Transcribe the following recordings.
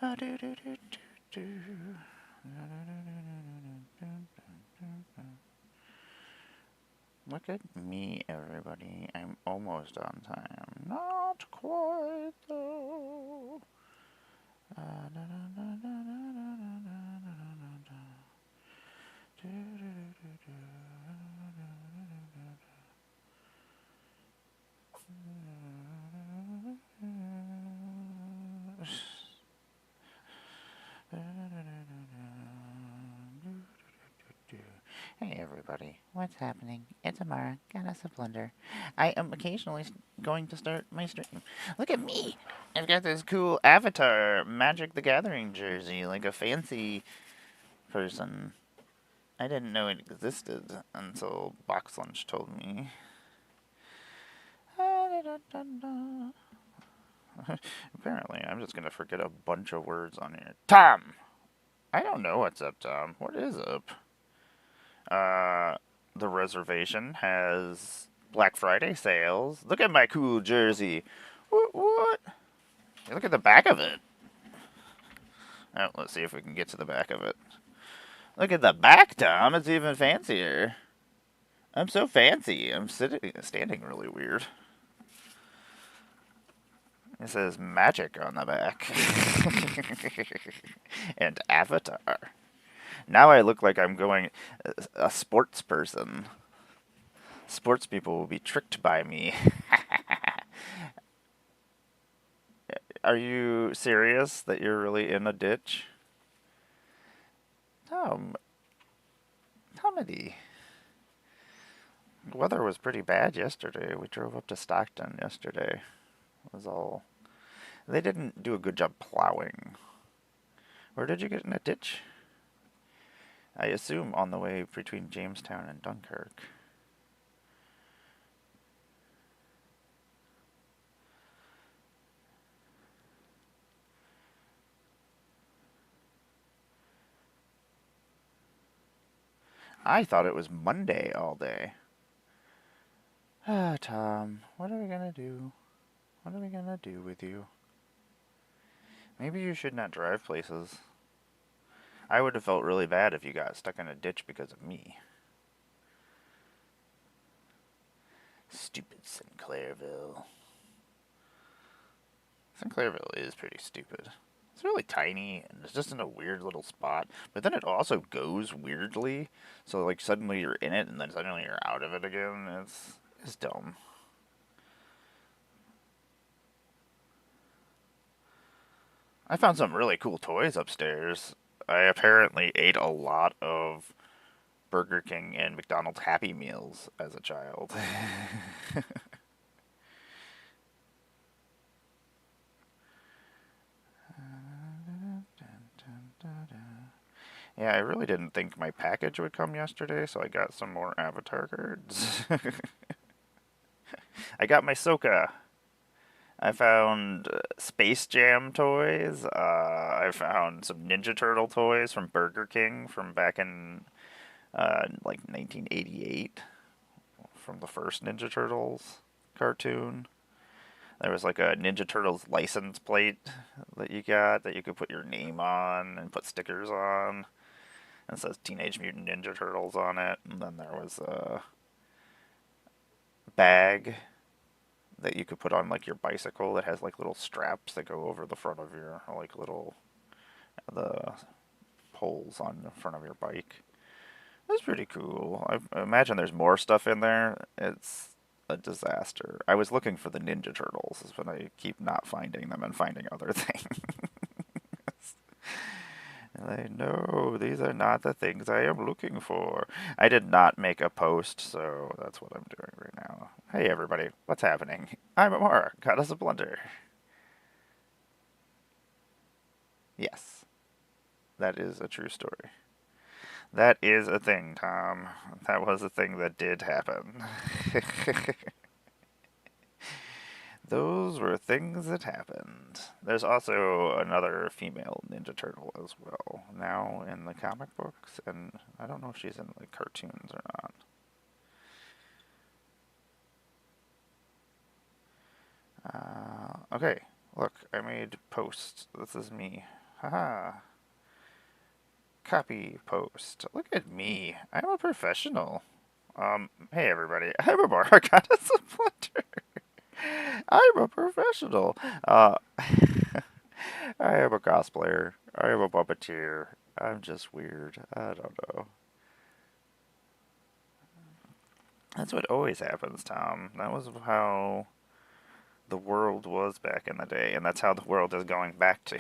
Look at me, everybody. I'm almost on time. Not quite, though. Hey everybody, what's happening? It's Amara, GoddessofBlundR. I am occasionally going to start my stream. Look at me! I've got this cool Avatar Magic the Gathering jersey, like a fancy person. I didn't know it existed until Box Lunch told me. Apparently, I'm just gonna forget a bunch of words on here. Tom! I don't know what's up, Tom. What is up? The reservation has Black Friday sales. Look at my cool jersey. What? Hey, look at the back of it. Oh, let's see if we can get to the back of it. Look at the back, Tom. It's even fancier. I'm so fancy. I'm standing really weird. It says magic on the back. And Avatar. Now I look like I'm going a sports person. Sports people will be tricked by me. Are you serious that you're really in a ditch? Tom, Tomedy. The weather was pretty bad yesterday. We drove up to Stockton yesterday. It was all... They didn't do a good job plowing. Where did you get in a ditch? I assume on the way between Jamestown and Dunkirk. I thought it was Monday all day. Ah, Tom, what are we gonna do? What are we gonna do with you? Maybe you should not drive places. I would have felt really bad if you got stuck in a ditch because of me. Stupid Sinclairville. Sinclairville is pretty stupid. It's really tiny, and it's just in a weird little spot. But then it also goes weirdly. So, like, suddenly you're in it, and then suddenly you're out of it again. It's dumb. I found some really cool toys upstairs. I apparently ate a lot of Burger King and McDonald's Happy Meals as a child. Yeah, I really didn't think my package would come yesterday, so I got some more Avatar cards. I got my Soka. I found Space Jam toys. I found some Ninja Turtle toys from Burger King from back in like 1988, from the first Ninja Turtles cartoon. There was like a Ninja Turtles license plate that you got that you could put your name on and put stickers on. And it says Teenage Mutant Ninja Turtles on it. And then there was a bag that you could put on like your bicycle that has like little straps that go over the front of your like little the poles on the front of your bike. That's pretty cool. I imagine there's more stuff in there. It's a disaster. I was looking for the Ninja Turtles, but I keep not finding them and finding other things. And I know these are not the things I am looking for. I did not make a post, so that's what I'm doing right now. Hey everybody, what's happening? I'm Amara, GoddessofBlundR. Yes, that is a true story. That is a thing, Tom. That was a thing that did happen. Those were things that happened. There's also another female Ninja Turtle as well, now in the comic books, and I don't know if she's in the cartoons or not. Okay, look, I made posts. This is me. Haha. Copy post. Look at me. I'm a professional. Hey everybody. I'm a bar goddess of Blender. I'm a professional. I am a cosplayer. I am a puppeteer. I'm just weird. I don't know. That's what always happens, Tom. That was how the world was back in the day, and that's how the world is going back to.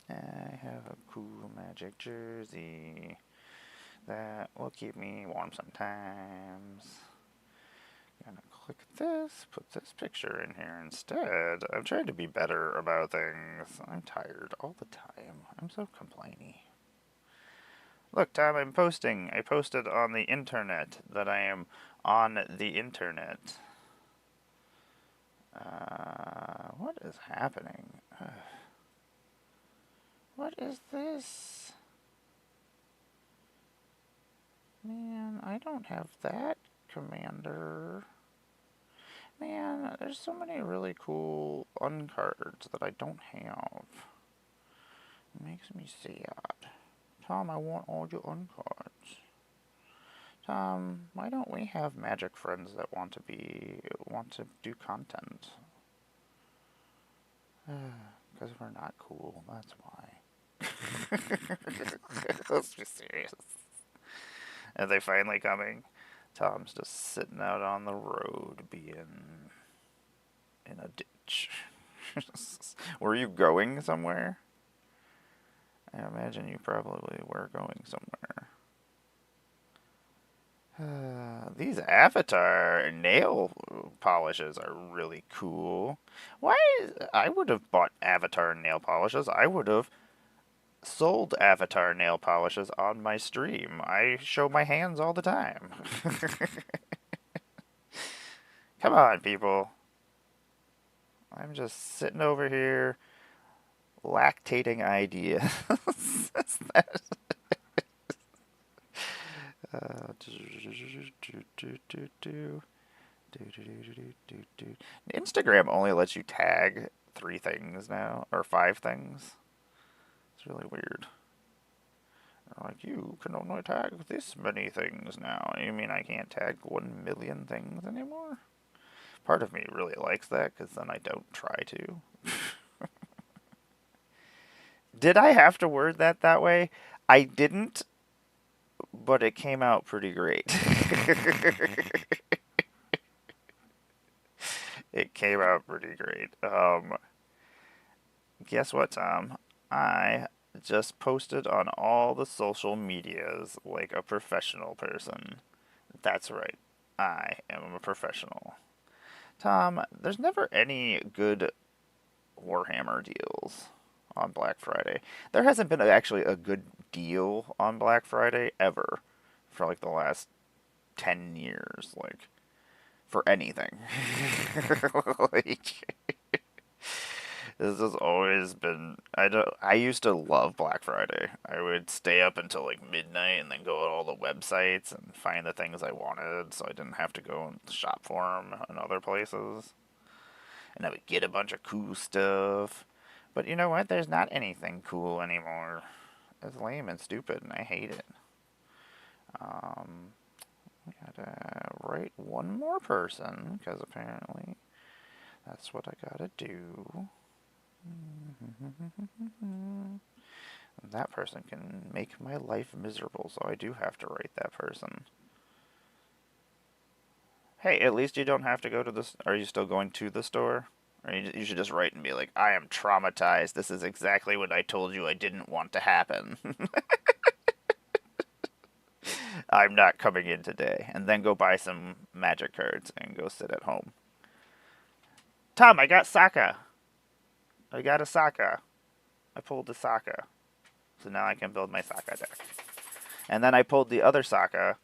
I have a cool magic jersey that will keep me warm sometimes. I'm gonna click this, put this picture in here instead. I'm trying to be better about things. I'm tired all the time. I'm so complainy. Look, Tom, I'm posting. I posted on the internet that I am on the internet. What is happening? What is this? Man, I don't have that, Commander. Man, there's so many really cool uncards that I don't have. It makes me sad. Tom, I want all your uncards. Tom, why don't we have magic friends that want to do content? Because we're not cool, that's why. Let's be serious. Are they finally coming? Tom's just sitting out on the road being in a ditch. Were you going somewhere? I imagine you probably were going somewhere. These avatar nail polishes are really cool. Why? I would have bought avatar nail polishes. I would have sold avatar nail polishes on my stream. I show my hands all the time. Come on, people. I'm just sitting over here lactating ideas. Instagram only lets you tag 3 things now, or 5 things. It's really weird. Like, you can only tag this many things now. You mean I can't tag 1 million things anymore? Part of me really likes that, because then I don't try to. Did I have to word that way? I didn't, but it came out pretty great. It came out pretty great. Guess what, Tom? I just posted on all the social medias like a professional person. That's right. I am a professional. Tom, there's never any good Warhammer deals on Black Friday. There hasn't been actually a good deal on Black Friday ever for like the last 10 years, like for anything. Like, this has always been. I used to love Black Friday. I would stay up until like midnight and then go to all the websites and find the things I wanted, so I didn't have to go and shop for them in other places. And I would get a bunch of cool stuff. But you know what? There's not anything cool anymore. It's lame and stupid, and I hate it. We gotta write one more person, because apparently that's what I gotta do. That person can make my life miserable, so I do have to write that person. Hey, at least you don't have to go to this. Are you still going to the store? Or you should just write and be like, I am traumatized. This is exactly what I told you I didn't want to happen. I'm not coming in today. And then go buy some magic cards and go sit at home. Tom, I got Sokka. I got a Sokka. I pulled the Sokka. So now I can build my Sokka deck. And then I pulled the other Sokka.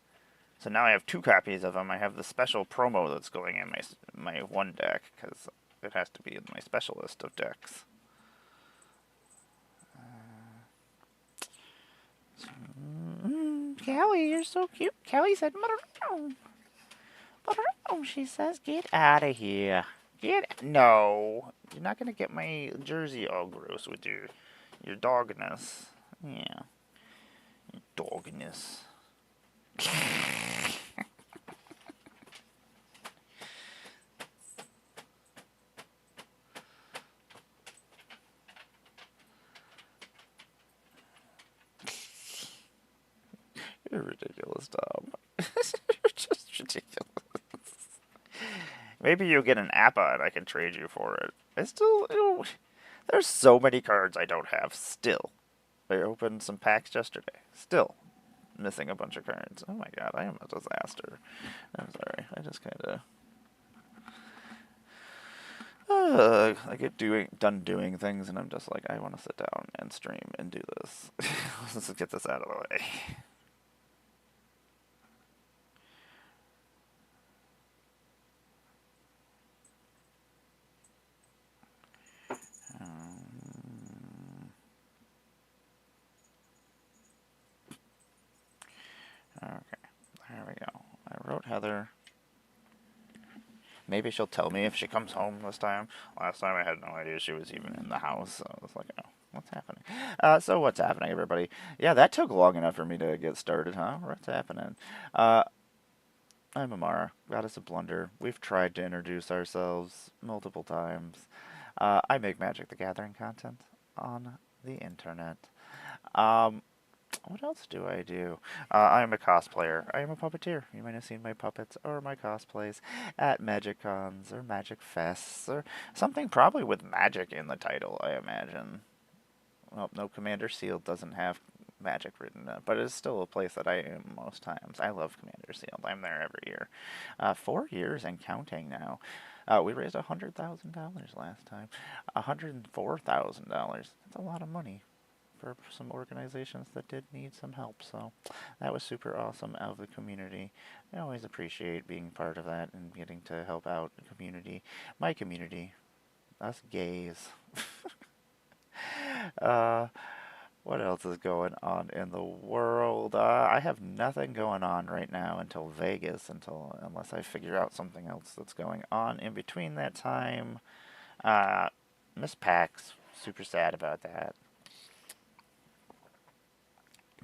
So now I have 2 copies of him. I have the special promo that's going in my one deck, because it has to be in my specialist of decks. Callie, you're so cute. Callie said, "Mother, she says, get out of here. No. You're not gonna get my jersey all gross with your dogness. Yeah, dogness. You're ridiculous, Tom. You're just ridiculous. Maybe you'll get an Appa and I can trade you for it. I still, there's so many cards I don't have still. I opened some packs yesterday. Still missing a bunch of cards. Oh my god, I am a disaster. I'm sorry. I just kind of I get done doing things, and I'm just like, I want to sit down and stream and do this. Let's just get this out of the way. Okay, there we go. I wrote Heather. Maybe she'll tell me if she comes home this time. Last time I had no idea she was even in the house. So I was like, oh, what's happening? So what's happening, everybody? Yeah, that took long enough for me to get started, huh? What's happening? I'm Amara, Goddess of Blunder. We've tried to introduce ourselves multiple times. I make Magic the Gathering content on the internet. What else do I do? I'm a cosplayer. I am a puppeteer. You might have seen my puppets or my cosplays at Magic Cons or Magic Fests or something probably with magic in the title, I imagine. Well, no, Commander Sealed doesn't have magic written in it, but it's still a place that I am most times. I love Commander Sealed. I'm there every year. 4 years and counting now. We raised $100,000 last time. $104,000. That's a lot of money for some organizations that did need some help. So that was super awesome out of the community. I always appreciate being part of that and getting to help out the community. My community. Us gays. What else is going on in the world? I have nothing going on right now until Vegas, unless I figure out something else that's going on in between that time. Miss Pax, super sad about that.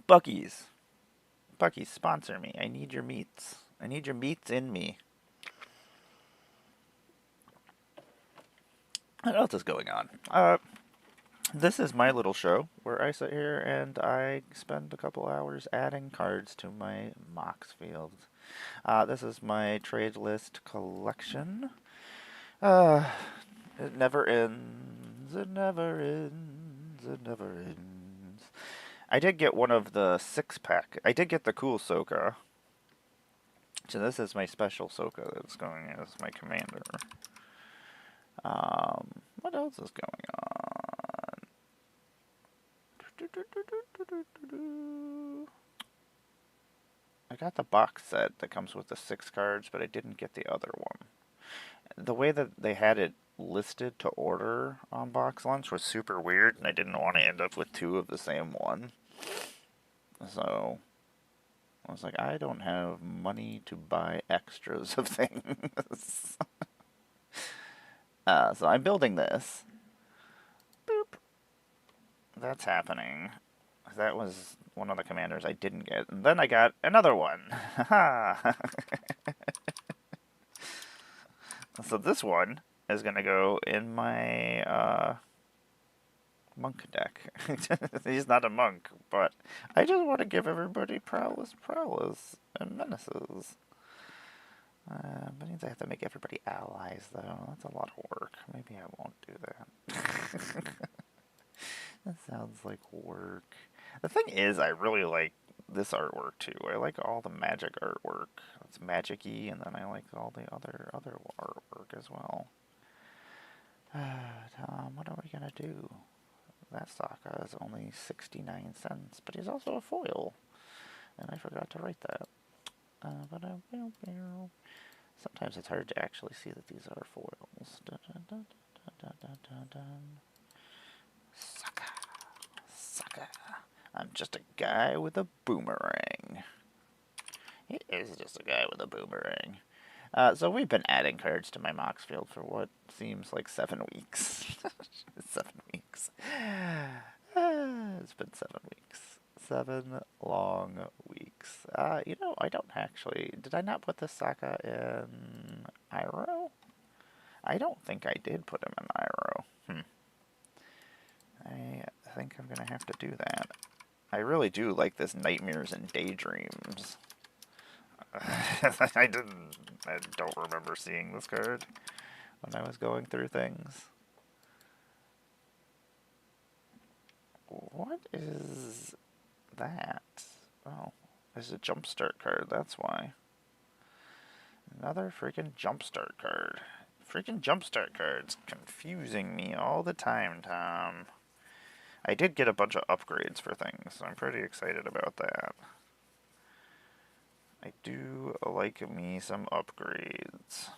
Buc-ee's. Buc-ee's, sponsor me. I need your meats. I need your meats in me. What else is going on? This is my little show where I sit here and I spend a couple hours adding cards to my Mox fields. This is my trade list collection. It never ends. It never ends. It never ends. I did get one of the 6-pack. I did get the cool Soka. So this is my special Soka that's going as my commander. What else is going on? I got the box set that comes with the 6 cards, but I didn't get the other one. The way that they had it listed to order on Box Lunch was super weird, and I didn't want to end up with 2 of the same one. So I was like, I don't have money to buy extras of things. So I'm building this. Boop. That's happening. That was one of the commanders I didn't get. And then I got another one. So this one is going to go in my monk deck. He's not a monk, but I just want to give everybody prowess, and menaces. But means I have to make everybody allies, though. That's a lot of work. Maybe I won't do that. That sounds like work. The thing is, I really like this artwork, too. I like all the magic artwork. It's magic-y, and then I like all the other artwork as well. Tom, what are we going to do? That Sokka is only 69 cents, but he's also a foil. And I forgot to write that. Sometimes it's hard to actually see that these are foils. Sokka. I'm just a guy with a boomerang. He is just a guy with a boomerang. So we've been adding cards to my Mox field for what seems like 7 weeks. 7 weeks. It's been 7 weeks. 7 long weeks. You know, I don't actually... Did I not put this Sokka in Iroh? I don't think I did put him in Iroh. I think I'm going to have to do that. I really do like this Nightmares and Daydreams. I don't remember seeing this card when I was going through things. What is that? Oh, there's a jumpstart card, that's why. Another freaking jumpstart card. Freaking jumpstart cards confusing me all the time, Tom. I did get a bunch of upgrades for things, so I'm pretty excited about that. I do like me some upgrades.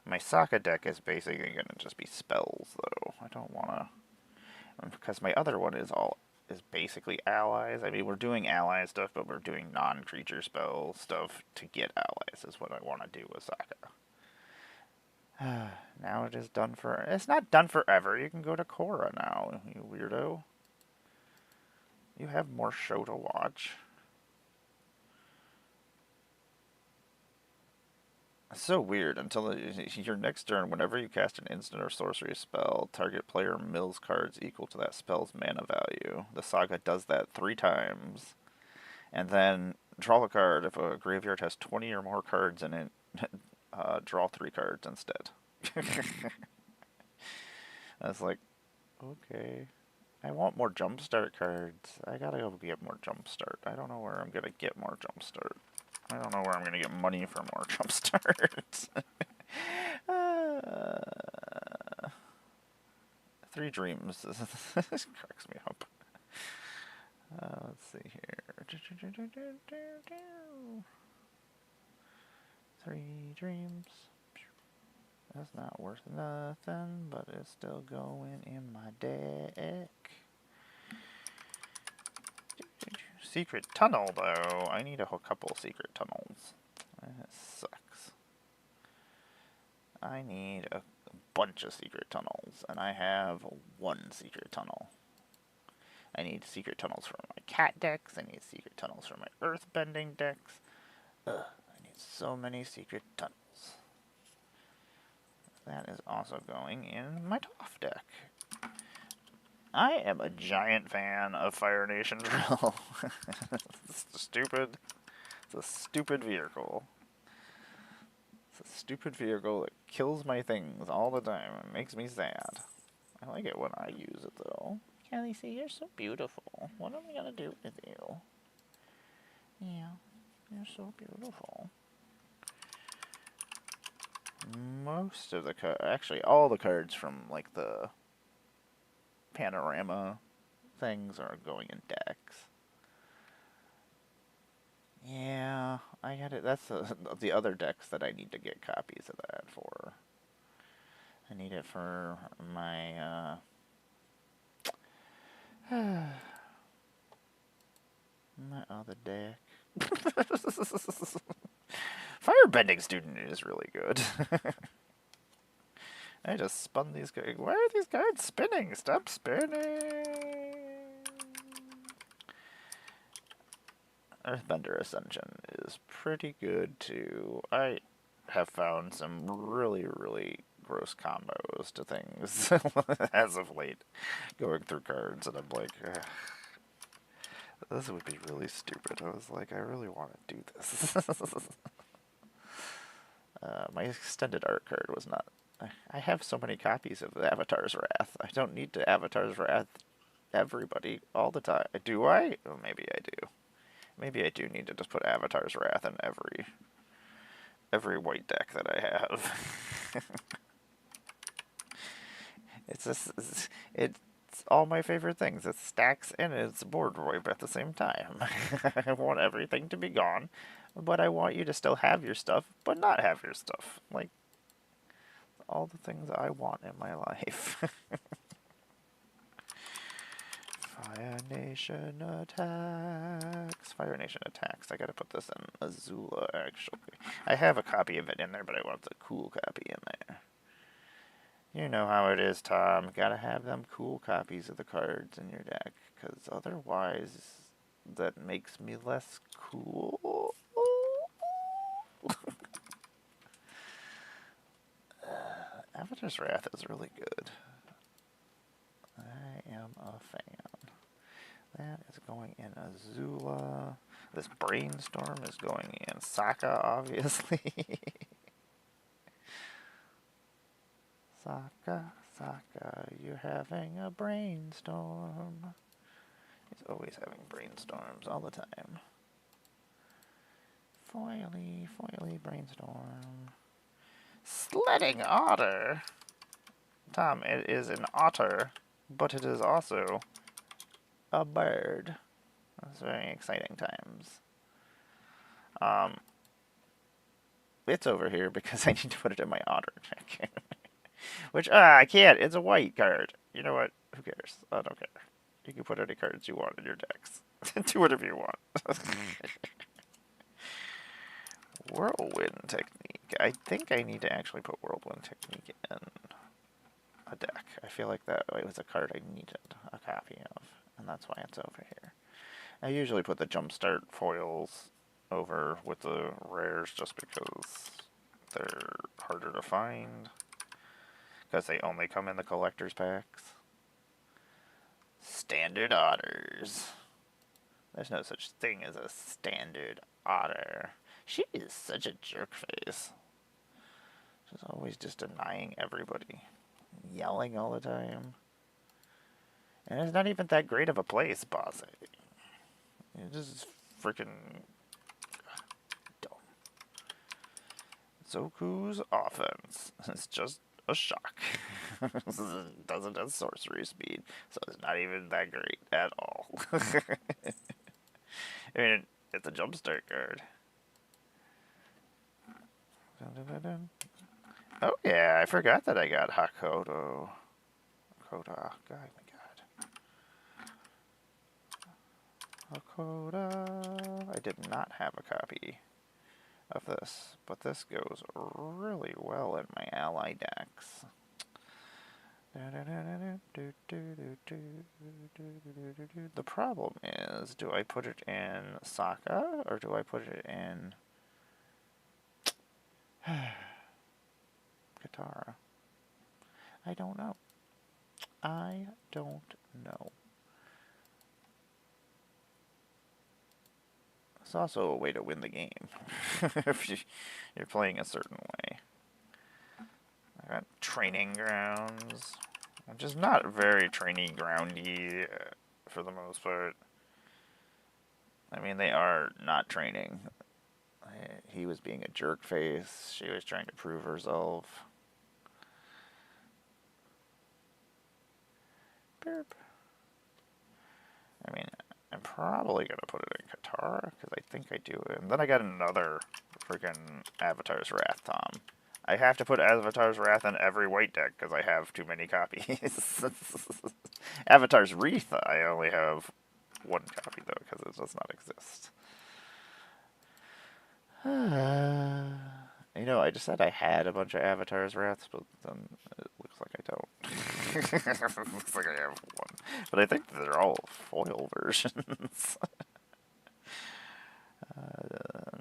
My Sokka deck is basically going to just be spells, though. I don't want to... Because my other one is basically allies. I mean, we're doing ally stuff, but we're doing non-creature spell stuff to get allies, is what I want to do with Sokka. Now it is done for... It's not done forever. You can go to Korra now, you weirdo. You have more show to watch. It's so weird. Until your next turn, whenever you cast an instant or sorcery spell, target player mills cards equal to that spell's mana value. The Saga does that 3 times. And then draw a card. If a graveyard has 20 or more cards in it, draw 3 cards instead. I was like, okay. I want more Jumpstart cards. I gotta go get more Jumpstart. I don't know where I'm gonna get more Jumpstart. I don't know where I'm gonna get money for more Jumpstarts. 3 dreams. This cracks me up. Let's see here. 3 dreams. That's not worth nothing, but it's still going in my deck. Secret tunnel, though. I need a couple secret tunnels. That sucks. I need a bunch of secret tunnels, and I have 1 secret tunnel. I need secret tunnels for my cat decks. I need secret tunnels for my earthbending decks. I need so many secret tunnels. That is also going in my Toph deck. I am a giant fan of Fire Nation Drill. It's stupid. It's a stupid vehicle. It's a stupid vehicle that kills my things all the time. It makes me sad. I like it when I use it, though. Kelly, see, you're so beautiful. What am I gonna do with you? Yeah, you're so beautiful. Most of the cards, actually all the cards from like the panorama things are going in decks. Yeah, I got it. That's the other decks that I need to get copies of that for. I need it for my my other deck. Firebending Student is really good. I just spun these cards. Why are these cards spinning? Stop spinning! Earthbender Ascension is pretty good too. I have found some really, really gross combos to things as of late, going through cards, and I'm like, ugh, this would be really stupid. I was like, I really want to do this. My extended art card was not... I have so many copies of Avatar's Wrath. I don't need to Avatar's Wrath everybody all the time. Do I? Oh, maybe I do. Maybe I do need to just put Avatar's Wrath in every white deck that I have. it's all my favorite things. It stacks and it's board wipe at the same time. I want everything to be gone, but I want you to still have your stuff, but not have your stuff. Like, all the things I want in my life. Fire Nation attacks. Fire Nation attacks. I gotta put this in Azula, actually. I have a copy of it in there, but I want the cool copy in there. You know how it is, Tom. Gotta have them cool copies of the cards in your deck, because otherwise that makes me less cool. Avatar's Wrath is really good. I am a fan. That is going in Azula. This Brainstorm is going in Sokka, obviously. Sokka, Sokka, you're having a brainstorm. He's always having brainstorms all the time. Foily, foily brainstorm. Sledding otter. Tom, it is an otter, but it is also a bird. That's very exciting times. It's over here because I need to put it in my otter deck. Which, I can't. It's a white card. You know what? Who cares? I don't care. You can put any cards you want in your decks. Do whatever you want. Whirlwind Technique. I think I need to actually put Whirlwind Technique in a deck. I feel like that was a card I needed a copy of, and that's why it's over here. I usually put the Jumpstart foils over with the rares just because they're harder to find, because they only come in the collector's packs. Standard otters. There's no such thing as a standard otter. She is such a jerk face. She's always just denying everybody. Yelling all the time. And it's not even that great of a place, boss. It's just freaking dumb. Zoku's offense is just a shock. Doesn't have sorcery speed, so it's not even that great at all. I mean, it's a jumpstart card. Oh yeah, I forgot that I got Hakoto. Hakoda, God, my God. Hakoda. I did not have a copy of this, but this goes really well in my ally decks. The problem is, do I put it in Sokka, or do I put it in Katara? I don't know. I don't know. It's also a way to win the game if you're playing a certain way. I got training grounds, which is not very training groundy for the most part. I mean, they are not training. He was being a jerk face. She was trying to prove herself. Burp. I mean, I'm probably going to put it in Katara, because I think I do. And then I got another freaking Avatar's Wrath, Tom. I have to put Avatar's Wrath in every white deck, because I have too many copies. Avatar's Wreath, I only have one copy, though, because it does not exist. You know, I just said I had a bunch of Avatar's Wraths, but then it looks like I don't. It looks like I have one. But I think they're all foil versions.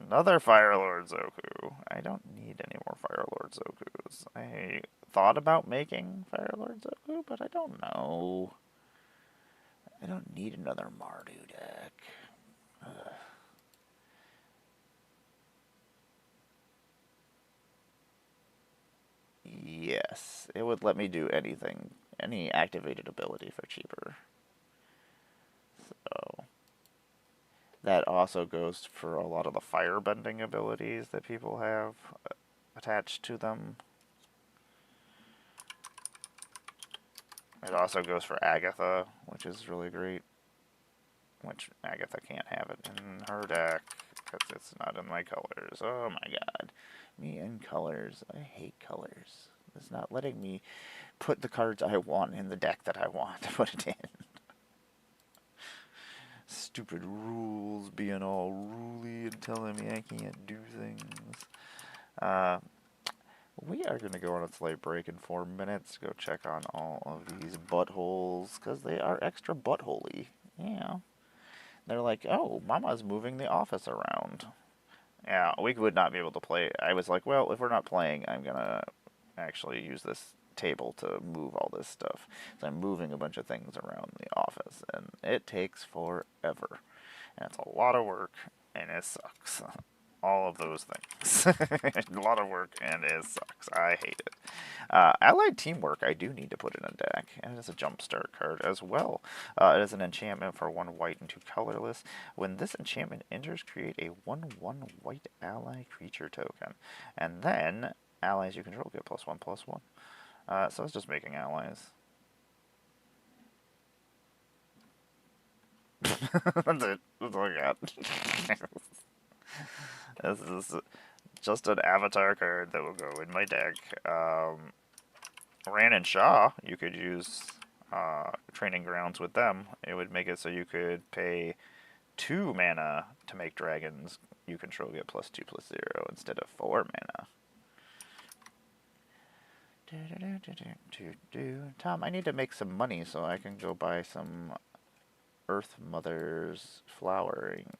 Another Fire Lord Zoku. I don't need any more Fire Lord Zokus. I thought about making Fire Lord Zoku, but I don't know. I don't need another Mardu deck. Ugh. Yes, it would let me do anything, any activated ability for cheaper. So, that also goes for a lot of the firebending abilities that people have attached to them. It also goes for Agatha, which is really great. Which Agatha can't have it in her deck, because it's not in my colors. Oh my god. Me and colors. I hate colors. It's not letting me put the cards I want in the deck that I want to put it in. stupid rules being all ruly and telling me I can't do things. Uh, we are going to go on a slight break in 4 minutes. Go check on all of these buttholes, because they are extra buttholey. Yeah. They're like, oh, Mama's moving the office around. Yeah, we would not be able to play. I was like, well, if we're not playing, I'm going to actually use this table to move all this stuff. So I'm moving a bunch of things around the office, and it takes forever. And it's a lot of work, and it sucks. All of those things. A lot of work, and it sucks. I hate it. Allied Teamwork, I do need to put in a deck. And it is a Jumpstart card as well. It is an enchantment for 1 white and 2 colorless. When this enchantment enters, create a 1/1 white ally creature token. And then, allies you control get +1/+1. So it's just making allies. That's it. That's all I got. This is just an avatar card that will go in my deck. Ran and Shaw, you could use Training Grounds with them. It would make it so you could pay 2 mana to make dragons you control get +2/+0 instead of 4 mana. Tom, I need to make some money so I can go buy some Earth Mother's flowering.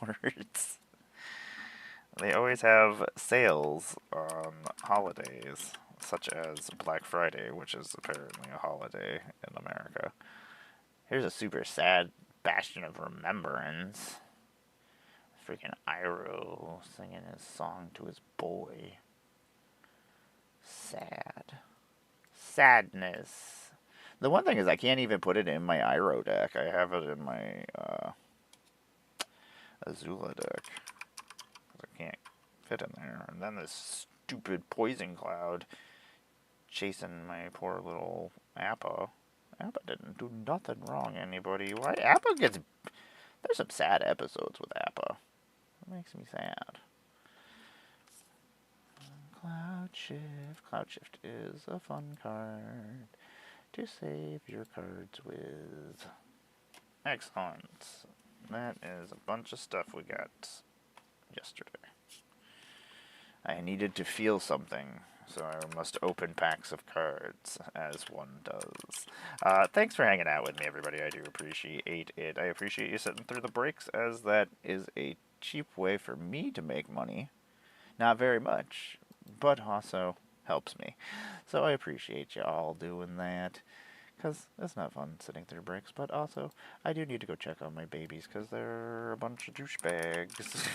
Words. They always have sales on holidays, such as Black Friday, which is apparently a holiday in America. Here's a super sad bastion of remembrance. Freaking Iroh singing his song to his boy. Sad. Sadness. The one thing is I can't even put it in my Iroh deck. I have it in my Azula deck. I can't fit in there. And then this stupid poison cloud chasing my poor little Appa. Appa didn't do nothing wrong, anybody. Why? Appa gets... There's some sad episodes with Appa. It makes me sad. Cloud Shift. Cloud Shift is a fun card to save your cards with. Excellent. That is a bunch of stuff we got yesterday. I needed to feel something, so I must open packs of cards, as one does. Thanks for hanging out with me, everybody. I do appreciate it. I appreciate you sitting through the breaks, as that is a cheap way for me to make money. Not very much, but also helps me. So I appreciate you all doing that, because it's not fun sitting through breaks, but also I do need to go check on my babies, because they're a bunch of douchebags.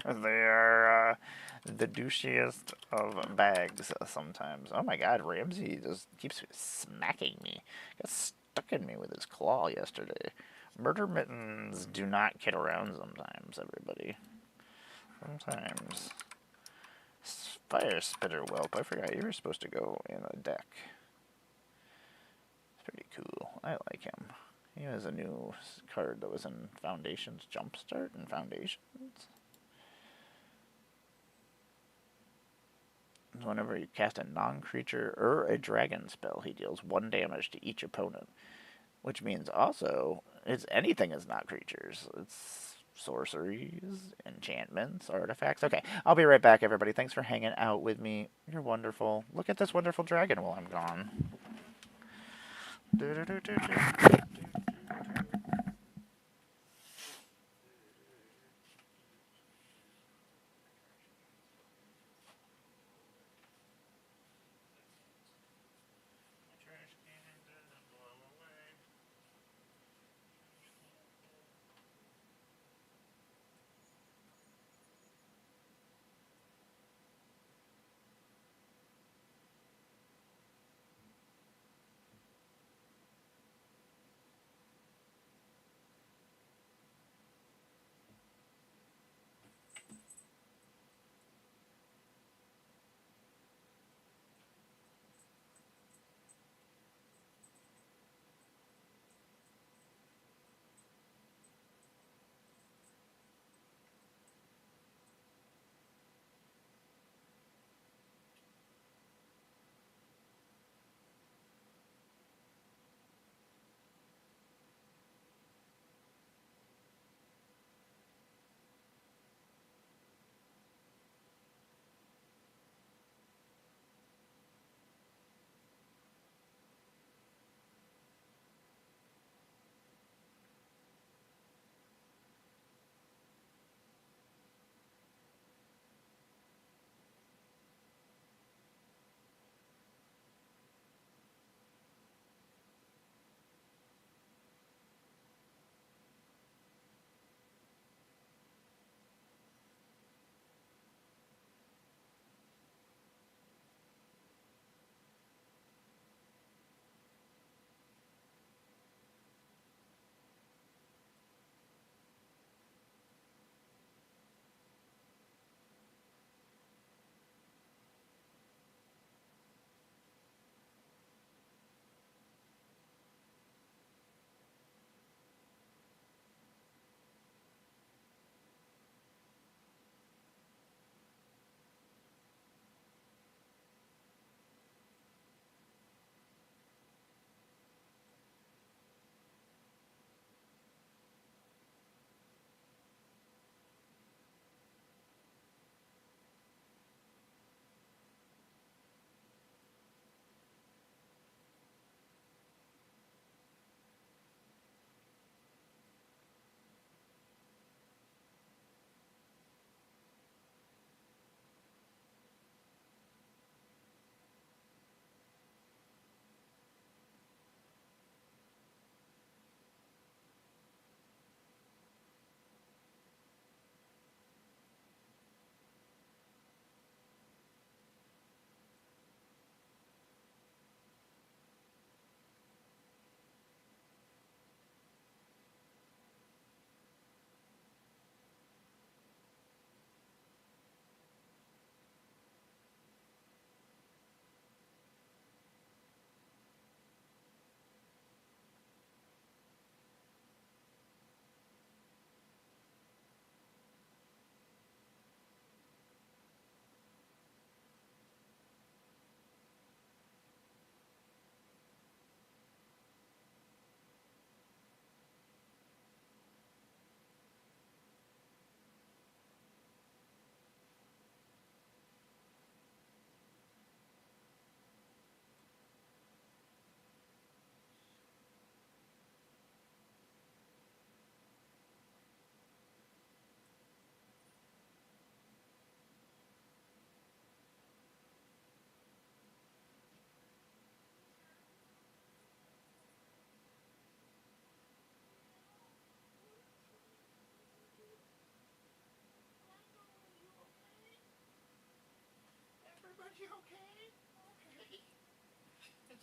They are the douchiest of bags sometimes. Oh my god, Ramsey just keeps smacking me. Got stuck in me with his claw yesterday. Murder mittens do not kid around sometimes, everybody. Sometimes. Fire Spitter Whelp. I forgot you were supposed to go in a deck. It's pretty cool. I like him. He has a new card that was in Foundations Jumpstart and Foundations. Whenever you cast a non-creature or a dragon spell, he deals 1 damage to each opponent. Which means also, anything is not creatures. It's sorceries, enchantments, artifacts. Okay, I'll be right back, everybody. Thanks for hanging out with me. You're wonderful. Look at this wonderful dragon while I'm gone.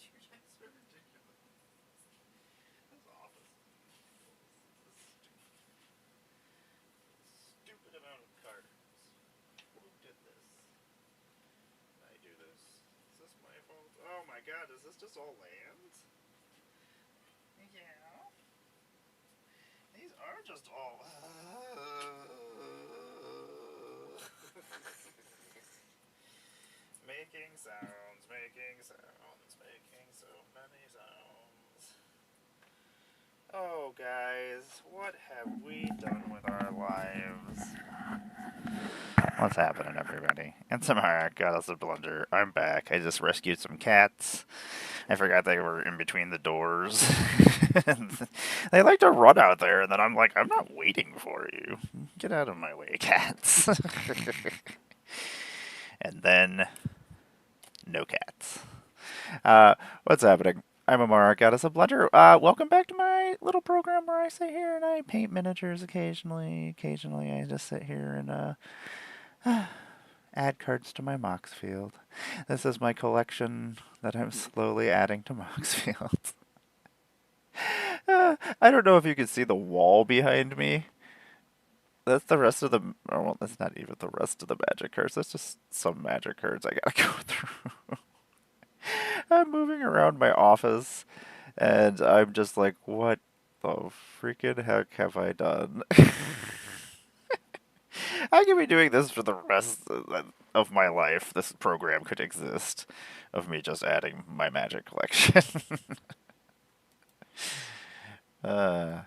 You guys are ridiculous. That's awful. Stupid amount of cards. Who did this? Did I do this? Is this my fault? Oh my god, is this just all lands? Yeah. These are just all... making sounds, making sounds, making so many sounds. Oh, guys, what have we done with our lives? What's happening, everybody? It's Samara, GoddessofBlundR. I'm back. I just rescued some cats. I forgot they were in between the doors. They like to run out there, and then I'm like, I'm not waiting for you. Get out of my way, cats. And then, no cats. What's happening? I'm Amara, GoddessofBlundR. Welcome back to my little program where I sit here and I paint miniatures occasionally. Occasionally, I just sit here and add cards to my Mox field. This is my collection that I'm slowly adding to Mox field. I don't know if you can see the wall behind me. That's the rest of the... Oh, well, that's not even the rest of the magic cards. That's just some magic cards I gotta go through. I'm moving around my office, and I'm just like, what the freaking heck have I done? I could be doing this for the rest of my life. This program could exist of me just adding my magic collection. uh,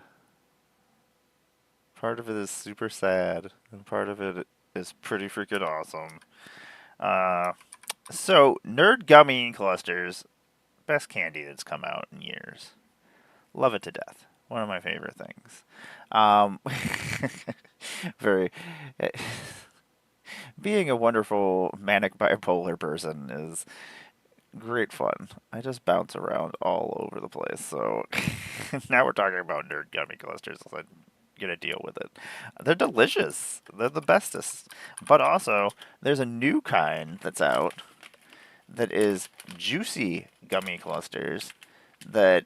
Part of it is super sad, and part of it is pretty freaking awesome. So, Nerd Gummy Clusters, best candy that's come out in years. Love it to death. One of my favorite things. Very... Being a wonderful manic bipolar person is great fun. I just bounce around all over the place. So now we're talking about Nerd Gummy Clusters. So I'm gonna deal with it. They're delicious. They're the bestest. But also, there's a new kind that's out that is juicy gummy clusters that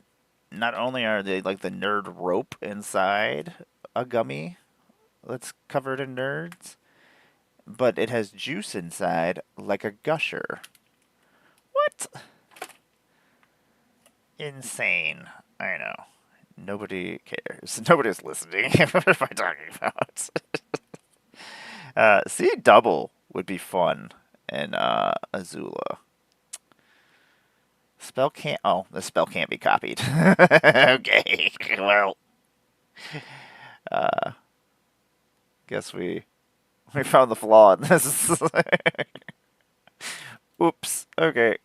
not only are they like the nerd rope inside a gummy that's covered in nerds, but it has juice inside like a gusher. What? Insane. I know. Nobody cares. Nobody's listening. What am I talking about? See, double would be fun in Azula. Spell can't... Oh, the spell can't be copied. Okay, well... guess we found the flaw in this. Oops. Okay.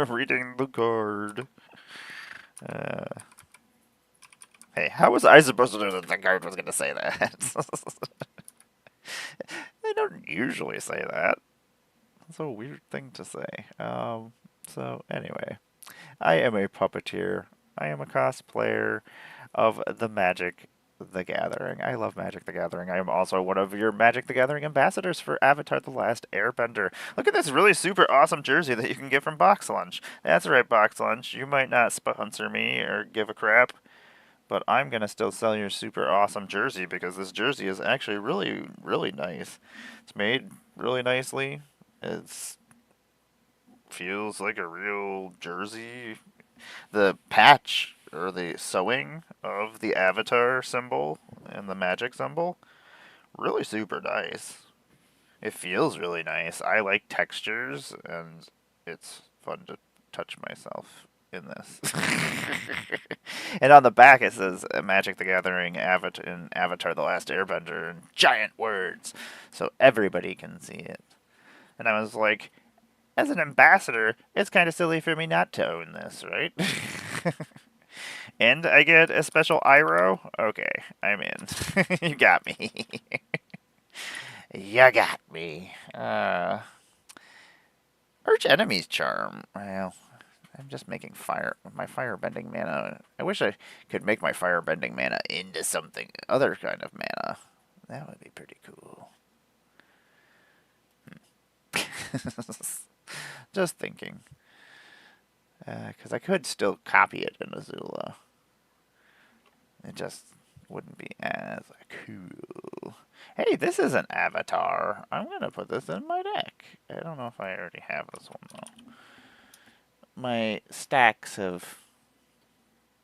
Reading the card. Hey, how was I supposed to know that the card was going to say that? They don't usually say that. That's a weird thing to say. So, anyway. I am a puppeteer. I am a cosplayer of the Magic the Gathering. I love Magic the Gathering. I am also one of your Magic the Gathering ambassadors for Avatar The Last Airbender. Look at this really super awesome jersey that you can get from Box Lunch. That's right, Box Lunch. You might not sponsor me or give a crap, but I'm going to still sell your super awesome jersey because this jersey is actually really, really nice. It's made really nicely. It feels like a real jersey. The patch or the sewing of the avatar symbol and the magic symbol, really super nice. It feels really nice. I like textures, and it's fun to touch myself in this. And on the back it says Magic the Gathering in Avatar The Last Airbender in giant words, so everybody can see it. And I was like, as an ambassador, it's kind of silly for me not to own this, right? And I get a special Iroh? Okay, I'm in. You got me. You got me. Arch Enemy's Charm. Well, I'm just making my firebending mana. I wish I could make my firebending mana into something, other kind of mana. That would be pretty cool. Just thinking. Because I could still copy it in Azula. It just wouldn't be as cool. Hey, this is an avatar. I'm going to put this in my deck. I don't know if I already have this one, though. My stacks have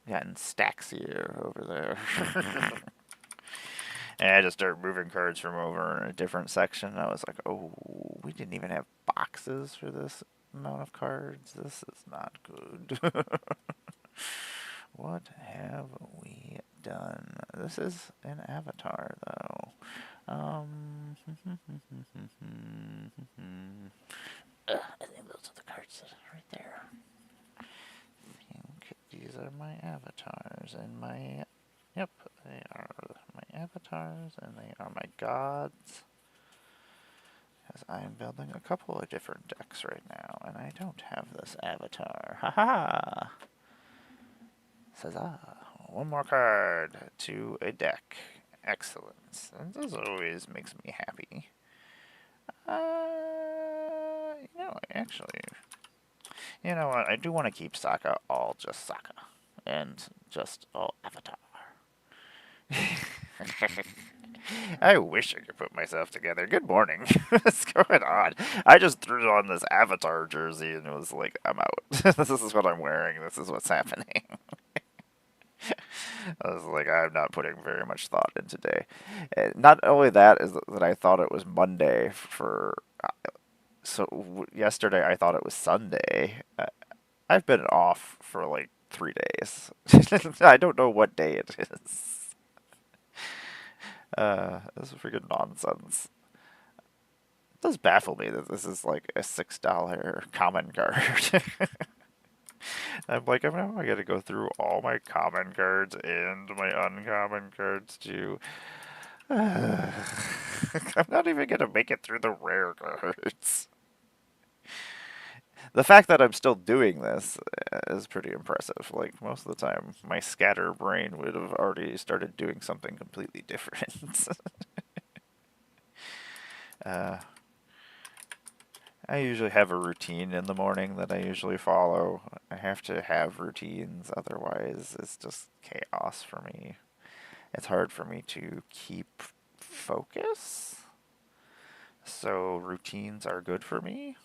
gotten stacksier over there. And I just started moving cards from over in a different section. I was like, oh, we didn't even have boxes for this amount of cards. This is not good. What have we done? This is an avatar, though. I think those are the cards right there. I think these are my avatars and my... Yep, they are my avatars and they are my gods. Because I'm building a couple of different decks right now, and I don't have this avatar. Ha ha! Says, one more card to a deck. Excellent. And this always makes me happy. Actually, you know what? I do want to keep Sokka all just Sokka. And just all Avatar. I wish I could put myself together. Good morning. What's going on? I just threw on this Avatar jersey and it was like, I'm out. This is what I'm wearing. This is what's happening. I was like, I'm not putting very much thought in today. And not only that is that I thought it was Monday for... yesterday I thought it was Sunday. I've been off for like 3 days. I don't know what day it is. This is freaking nonsense. It does baffle me that this is like a $6 common card. I'm like, I gotta go through all my common cards and my uncommon cards too. I'm not even gonna make it through the rare cards. The fact that I'm still doing this is pretty impressive. Like, most of the time, my scatter brain would have already started doing something completely different. I usually have a routine in the morning that I usually follow. I have to have routines, otherwise it's just chaos for me. It's hard for me to keep focus. So routines are good for me.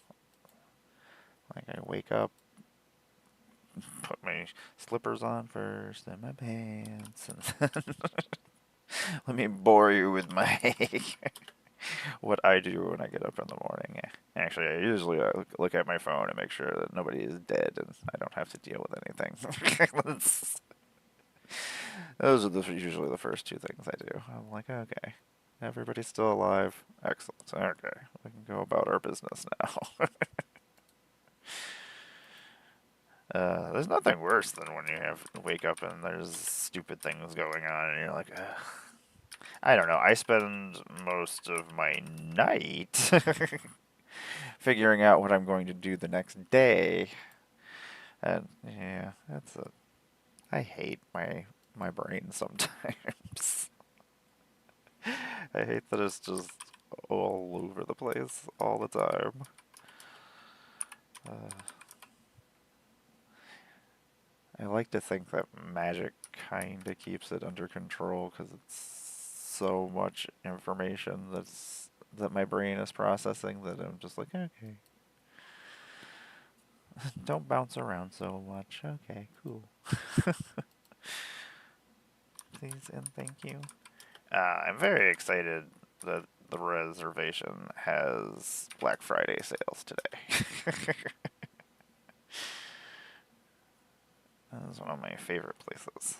Like, I wake up, put my slippers on first, then my pants, and then let me bore you with my what I do when I get up in the morning. Actually, I usually look at my phone and make sure that nobody is dead and I don't have to deal with anything. Those are usually the first two things I do. I'm like, okay, everybody's still alive. Excellent. Okay, we can go about our business now. There's nothing worse than when you have to wake up and there's stupid things going on and you're like, ugh. I don't know. I spend most of my night figuring out what I'm going to do the next day. And yeah, I hate my brain sometimes. I hate that it's just all over the place all the time. I like to think that magic kind of keeps it under control because it's so much information that my brain is processing that I'm just like, okay. Don't bounce around so much. Okay, cool. Please and thank you. I'm very excited that the reservation has Black Friday sales today. That is one of my favorite places.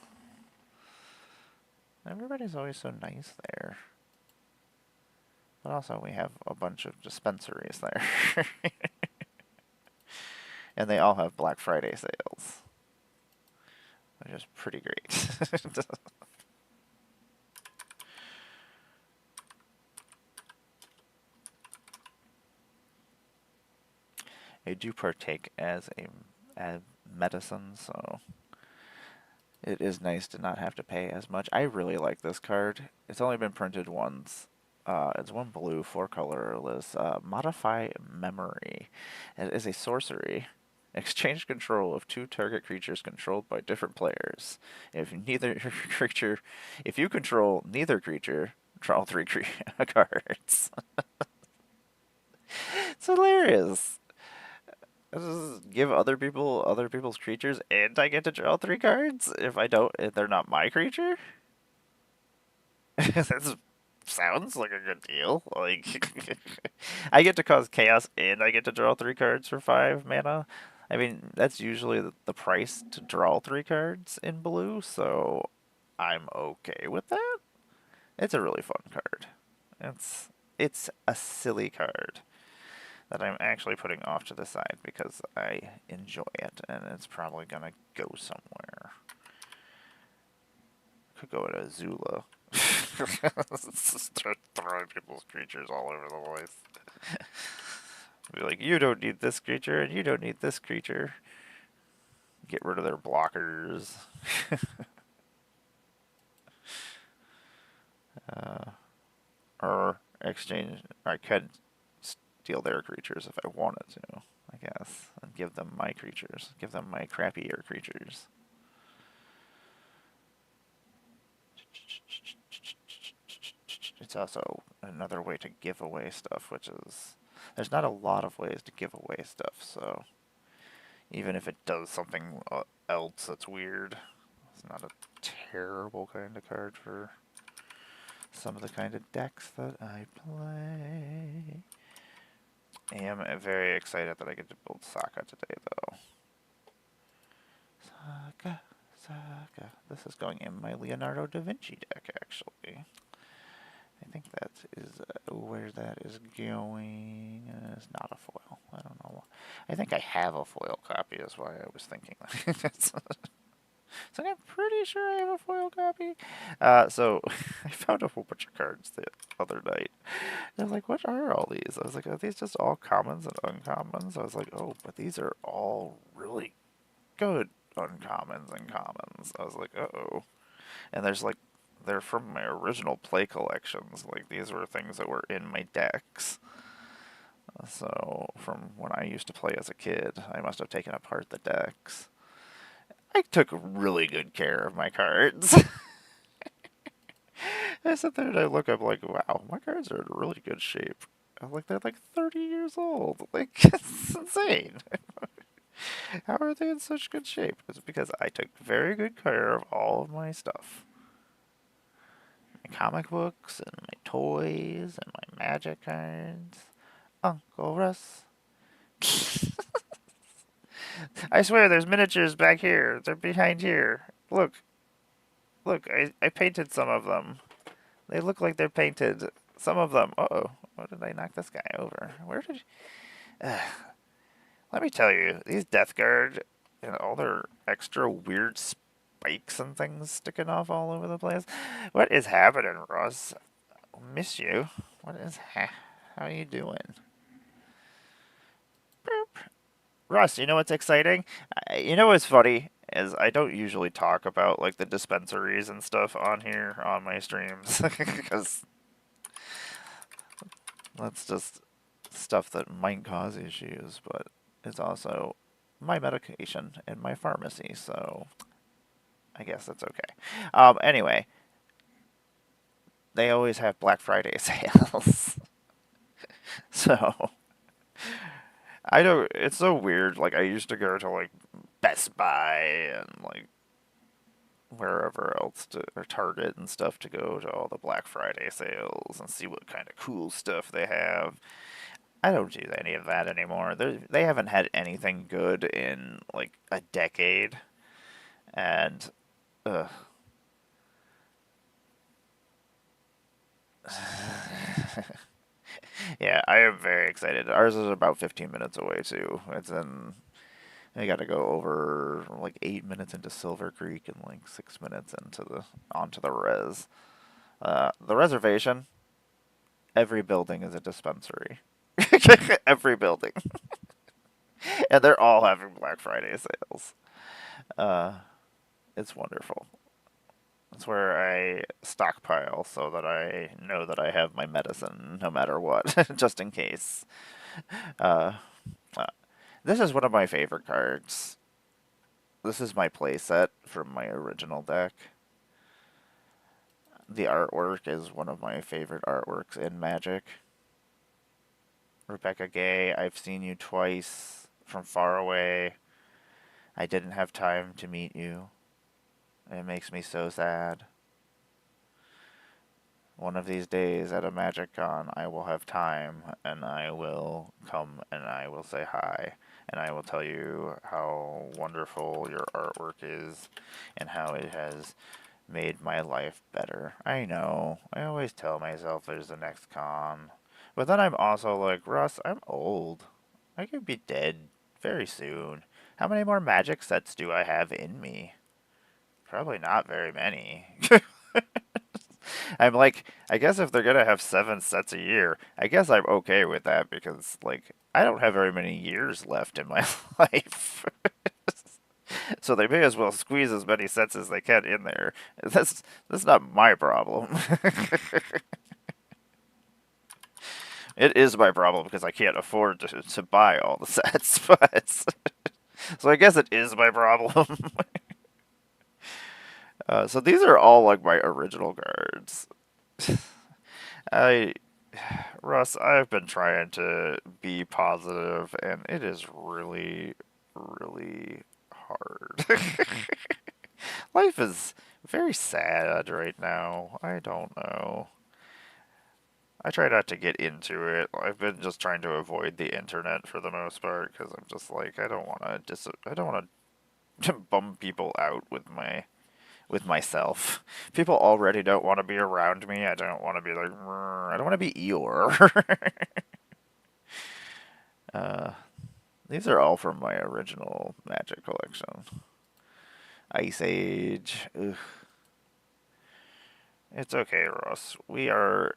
Everybody's always so nice there. But also we have a bunch of dispensaries there. And they all have Black Friday sales. Which is pretty great. I do partake as medicine, so it is nice to not have to pay as much. I really like this card. It's only been printed once. It's one blue, 4 colorless. Modify Memory. It is a sorcery. Exchange control of two target creatures controlled by different players. If neither creature, if you control neither creature, draw three cards. It's hilarious. Just give other people's creatures, and I get to draw three cards if I don't. If they're not my creature. That sounds like a good deal. Like I get to cause chaos, and I get to draw three cards for 5 mana. I mean, that's usually the price to draw three cards in blue, so I'm okay with that. It's a really fun card. It's a silly card that I'm actually putting off to the side because I enjoy it, and it's probably gonna go somewhere. Could go to Azula. Start throwing people's creatures all over the place. Be like, you don't need this creature, and you don't need this creature. Get rid of their blockers. Or exchange. I could steal their creatures if I wanted to, I guess, and give them my creatures. Give them my crappier creatures. It's also another way to give away stuff, which is... There's not a lot of ways to give away stuff, so... Even if it does something else that's weird, it's not a terrible kind of card for some of the kind of decks that I play. I am very excited that I get to build Sokka today, though. Sokka. This is going in my Leonardo da Vinci deck, actually. I think that is where that is going. It's not a foil. I don't know. I think I have a foil copy, is why I was thinking that. So I'm pretty sure I have a foil copy. So I found a whole bunch of cards the other night. They're like, what are all these? I was like, are these just all commons and uncommons? I was like, oh, but these are all really good uncommons and commons. I was like, uh-oh. And there's like, they're from my original play collections. Like, these were things that were in my decks. So, from when I used to play as a kid, I must have taken apart the decks. I took really good care of my cards. I sit there and I look up like, wow, my cards are in really good shape. I'm like, they're like 30 years old. Like, it's insane. How are they in such good shape? It's because I took very good care of all of my stuff. My comic books, and my toys, and my magic cards. Uncle Russ. I swear there's miniatures back here. They're behind here. Look. Look, I painted some of them. They look like they're painted. Some of them. Uh-oh. What did I knock this guy over? Where did... Let me tell you, these Death Guard and all their extra weird spikes and things sticking off all over the place. What is happening, Russ? I miss you. What is... How are you doing? Boop. Russ, you know what's exciting? You know what's funny? Is I don't usually talk about like the dispensaries and stuff on here on my streams because that's just stuff that might cause issues, but it's also my medication and my pharmacy, so I guess that's okay. Anyway, they always have Black Friday sales, so I don't. It's so weird. Like I used to go to like Best Buy and like wherever else to, or Target and stuff, to go to all the Black Friday sales and see what kind of cool stuff they have. I don't do any of that anymore. They haven't had anything good in like a decade, and ugh. Yeah, I am very excited. Ours is about 15 minutes away too. It's in. I got to go over like 8 minutes into Silver Creek and like 6 minutes into the onto the res. The reservation. Every building is a dispensary. Every building, and they're all having Black Friday sales. Uh, it's wonderful. It's where I stockpile so that I know that I have my medicine no matter what, just in case. Uh, uh, This is one of my favorite cards. This is my playset from my original deck. The artwork is one of my favorite artworks in Magic. Rebecca Gay, I've seen you twice from far away. I didn't have time to meet you. It makes me so sad. One of these days at a Magic Con, I will have time and I will come and I will say hi. And I will tell you how wonderful your artwork is and how it has made my life better. I know. I always tell myself there's the next con. But then I'm also like, Russ, I'm old. I could be dead very soon. How many more Magic sets do I have in me? Probably not very many. I'm like, I guess if they're gonna have 7 sets a year, I guess I'm okay with that because, like, I don't have very many years left in my life. So they may as well squeeze as many sets as they can in there. That's not my problem. It is my problem because I can't afford to buy all the sets, but so I guess it is my problem. So these are all like my original cards. I Russ, I've been trying to be positive, and it is really, really hard. Life is very sad right now. I don't know. I try not to get into it. I've been just trying to avoid the internet for the most part because I'm just like I don't want to bum people out with myself. People already don't want to be around me. I don't want to be like I don't want to be Eeyore. uh, these are all from my original Magic collection. Ice Age. Ugh. It's okay, Ross. We're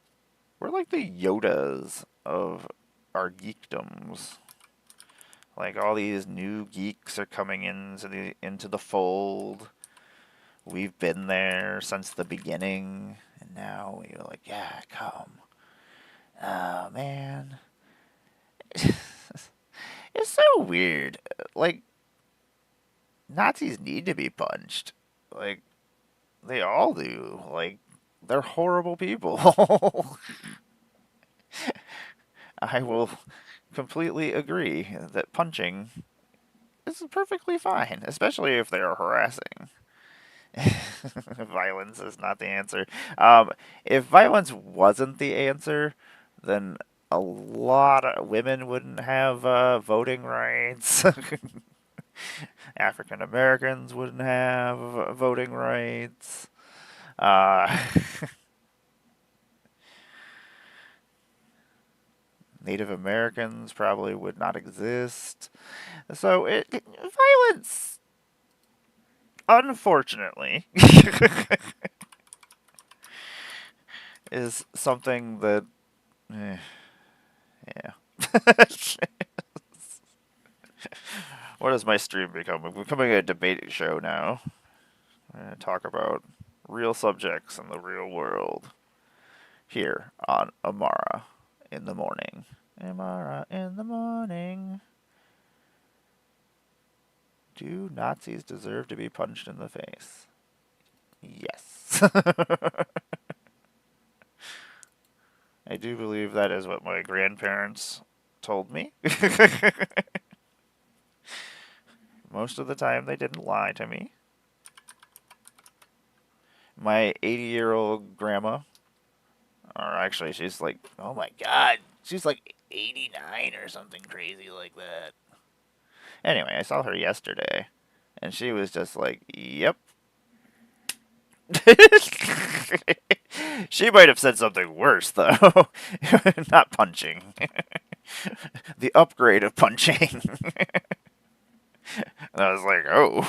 like the Yodas of our geekdoms. Like all these new geeks are coming into the fold. We've been there since the beginning, and now we're like, yeah, come. Oh man, it's so weird. Like Nazis need to be punched. Like they all do. Like they're horrible people. I will completely agree that punching is perfectly fine, especially if they are harassing. Violence is not the answer. If violence wasn't the answer, then a lot of women wouldn't have voting rights. African Americans wouldn't have voting rights. Uh, Native Americans probably would not exist. So violence, unfortunately, is something that, yeah. What does my stream become? We're becoming a debate show now. We're going to talk about real subjects in the real world here on Amara in the morning. Amara in the morning. Do Nazis deserve to be punched in the face? Yes. I do believe that is what my grandparents told me. Most of the time, they didn't lie to me. My 80-year-old grandma, or actually, she's like, oh my god, she's like 89 or something crazy like that. Anyway, I saw her yesterday, and she was just like, yep. She might have said something worse, though. Not punching. The upgrade of punching. And I was like, oh.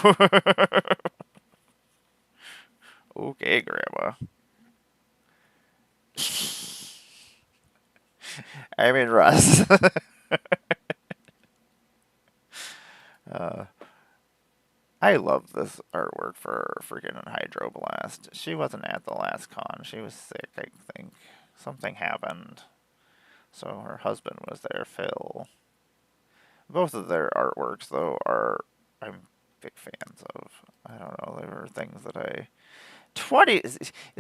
Okay, Grandma. I mean, Russ. uh, I love this artwork for freaking Hydroblast. She wasn't at the last con. She was sick, I think. Something happened. So her husband was there, Phil. Both of their artworks, though, are I'm big fans of. I don't know. They were things that I 20.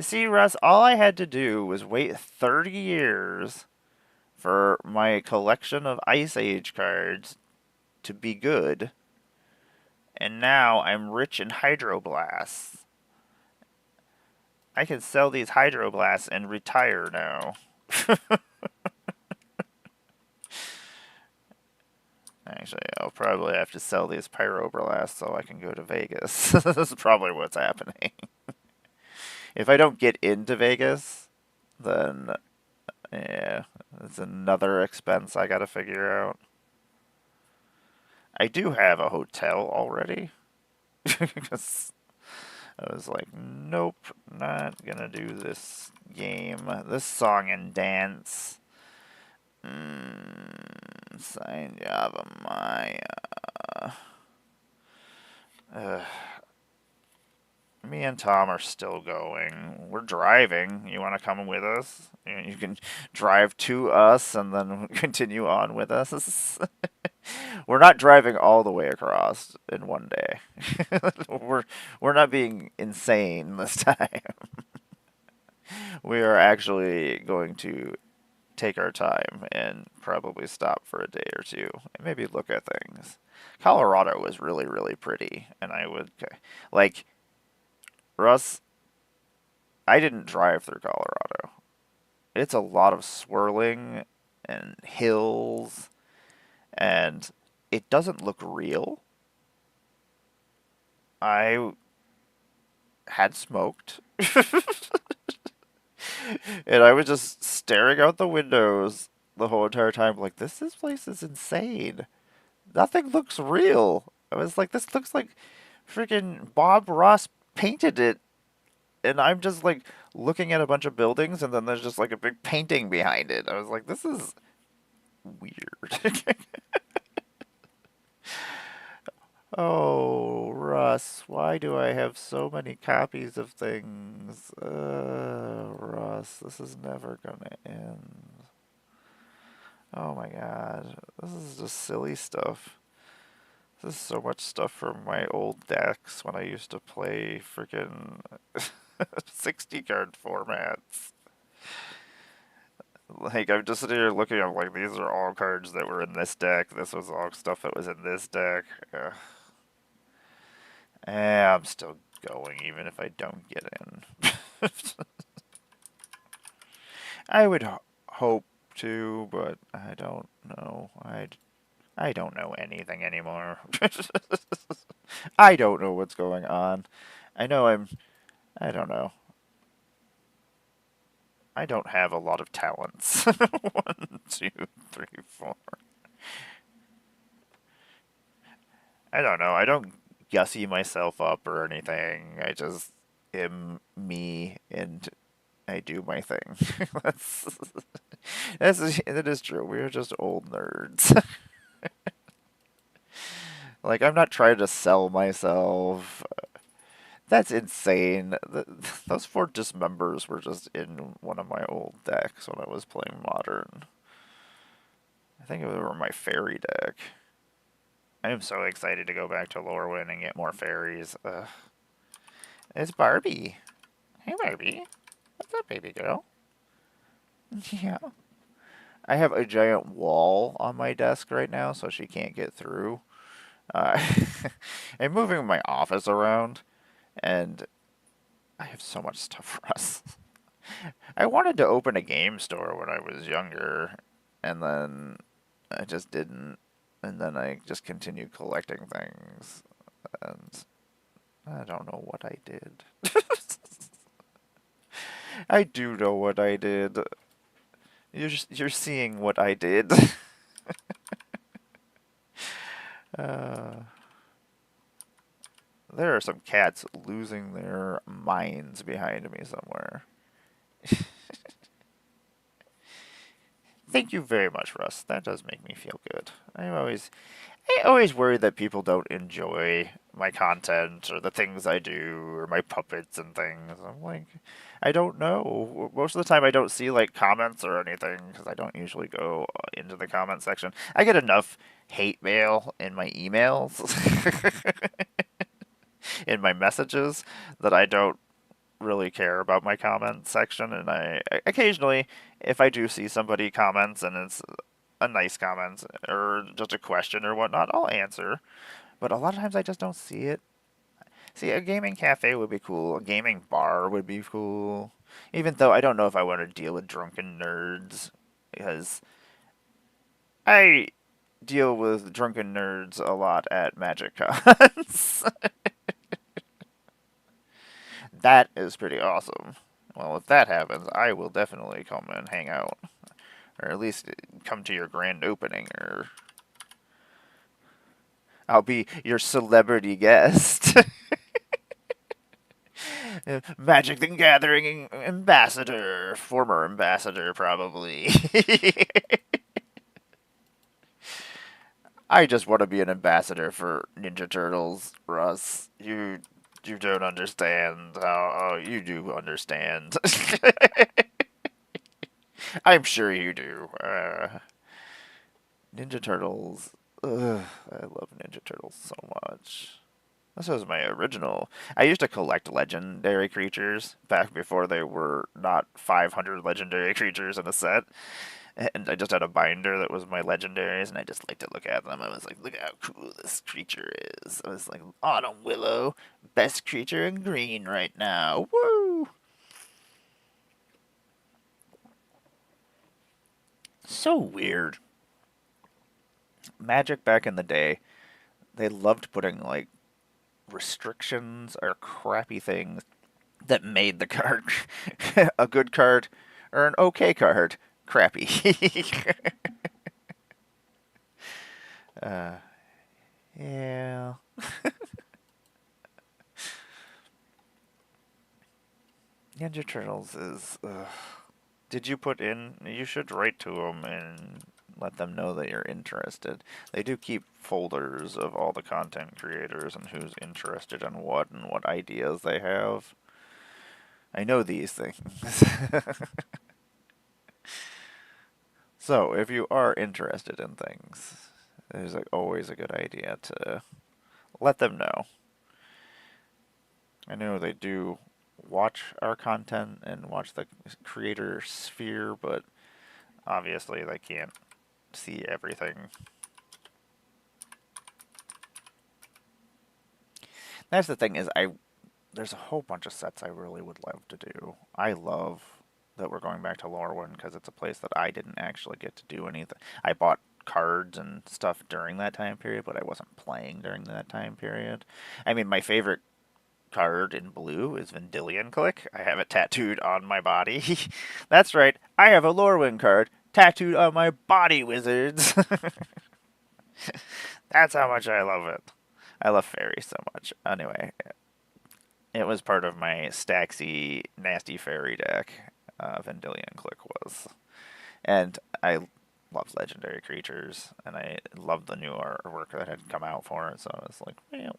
See, Russ, all I had to do was wait 30 years for my collection of Ice Age cards to be good, and now I'm rich in Hydroblasts. I can sell these Hydroblasts and retire now. Actually, I'll probably have to sell these Pyroblasts so I can go to Vegas. This is probably what's happening. If I don't get into Vegas, then yeah, it's another expense I gotta figure out. I do have a hotel already. Because I was like, nope, not gonna do this game. This song and dance. Sign Java Maya. Me and Tom are still going. We're driving. You want to come with us? You can drive to us and then continue on with us. We're not driving all the way across in one day. we're not being insane this time. We are actually going to take our time and probably stop for a day or two and maybe look at things. Colorado was really, really pretty, and I would like Russ. I didn't drive through Colorado. It's a lot of swirling and hills, and it doesn't look real. I had smoked, and I was just staring out the windows the whole entire time, like, this place is insane. Nothing looks real. I was like, this looks like freaking Bob Ross painted it, and I'm just like looking at a bunch of buildings, and then there's just like a big painting behind it. I was like, this is weird. Oh, Russ, why do I have so many copies of things? Russ, this is never gonna end. Oh my god, this is just silly stuff. This is so much stuff from my old decks when I used to play freaking 60 card formats. Like, I'm just sitting here looking, I'm like, these are all cards that were in this deck. This was all stuff that was in this deck. I'm still going, even if I don't get in. I would hope to, but I don't know. I don't know anything anymore. I don't know what's going on. I know I don't know. I don't have a lot of talents. One, two, three, four. I don't know. I don't gussy myself up or anything. I just am me and I do my thing. that's that is true. We are just old nerds. Like, I'm not trying to sell myself. That's insane. Those four dismembers were just in one of my old decks when I was playing Modern. I think they were my fairy deck. I am so excited to go back to Lorwyn and get more fairies. It's Barbie. Hey, Barbie. What's up, baby girl? Yeah. I have a giant wall on my desk right now, so she can't get through. Uh, I'm moving my office around, and I have so much stuff for us. I wanted to open a game store when I was younger, and then I just didn't. And then I just continued collecting things, and I don't know what I did. I do know what I did. You're seeing what I did. uh, there are some cats losing their minds behind me somewhere. Thank you very much, Russ. That does make me feel good. I always worry that people don't enjoy my content or the things I do or my puppets and things. I'm like, I don't know. Most of the time, I don't see like comments or anything because I don't usually go into the comment section. I get enough hate mail in my emails, in my messages, that I don't really care about my comment section. And I occasionally, if I do see somebody comments and it's a nice comment or just a question or whatnot, I'll answer. But a lot of times I just don't see it. See, a gaming cafe would be cool. A gaming bar would be cool. Even though I don't know if I want to deal with drunken nerds, because I deal with drunken nerds a lot at Magic Cons. That is pretty awesome. Well, if that happens, I will definitely come and hang out. Or at least come to your grand opening, or I'll be your celebrity guest. Magic the Gathering ambassador. Former ambassador, probably. I just want to be an ambassador for Ninja Turtles, Russ. You don't understand. Oh, you do understand. I'm sure you do. Ninja Turtles. Ugh, I love Ninja Turtles so much. This was my original. I used to collect legendary creatures back before they were not 500 legendary creatures in a set. And I just had a binder that was my legendaries, and I just liked to look at them. I was like, look how cool this creature is. I was like, Autumn Willow, best creature in green right now. Woo! So weird. Magic back in the day, they loved putting like restrictions or crappy things that made the card a good card or an okay card crappy. uh, yeah. Ninja Turtles is. Did you put in? You should write to them and let them know that you're interested. They do keep folders of all the content creators and who's interested in what and what ideas they have. I know these things. So, if you are interested in things, it's like always a good idea to let them know. I know they do watch our content and watch the creator sphere, but obviously they can't see everything. That's the thing is there's a whole bunch of sets I really would love to do. I love that we're going back to Lorwyn because it's a place that I didn't actually get to do anything. I bought cards and stuff during that time period, but I wasn't playing during that time period. I mean, my favorite card in blue is Vendilion Click. I have it tattooed on my body. That's right, I have a Lorwyn card tattooed on my body, wizards. That's how much I love it. I love fairies so much. Anyway, it was part of my Staxy Nasty Fairy deck. Vendilion Click was. And I love legendary creatures, and I love the new artwork that had come out for it, so I was like, well,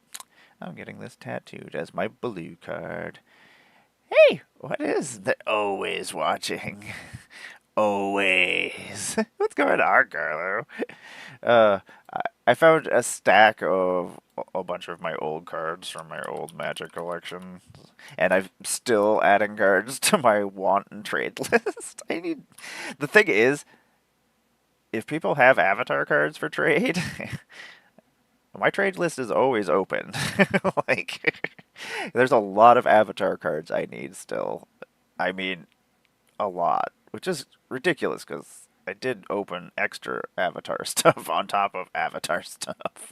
I'm getting this tattooed as my blue card. Hey, what is the always watching? Always. What's going on, Carlo? Uh, I found a stack of a bunch of my old cards from my old Magic collection, and I'm still adding cards to my want and trade list. I need. The thing is, if people have avatar cards for trade, my trade list is always open. Like, there's a lot of avatar cards I need still. I mean, a lot, which is ridiculous because I did open extra avatar stuff on top of avatar stuff.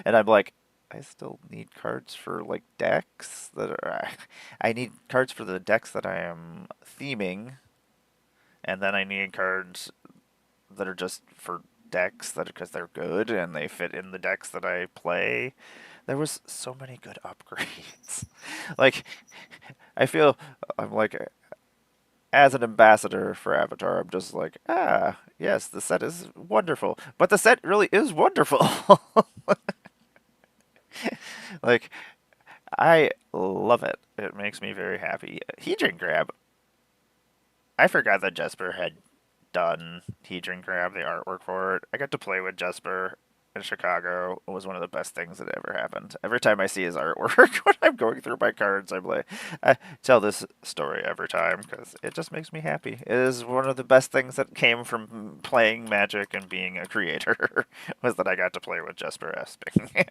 And I'm like, I still need cards for like decks that are. I need cards for the decks that I am theming, and then I need cards that are just for decks that because they're good and they fit in the decks that I play. There was so many good upgrades. Like, I feel I'm like as an ambassador for Avatar, I'm just like, ah, yes, the set is wonderful. But the set really is wonderful. Like, I love it. It makes me very happy. Hedron Grab. I forgot that Jesper had done Hedron Grab, the artwork for it. I got to play with Jesper in Chicago. It was one of the best things that ever happened. Every time I see his artwork when I'm going through my cards, I'm like, I tell this story every time because it just makes me happy. It is one of the best things that came from playing Magic and being a creator was that I got to play with Jesper Esping.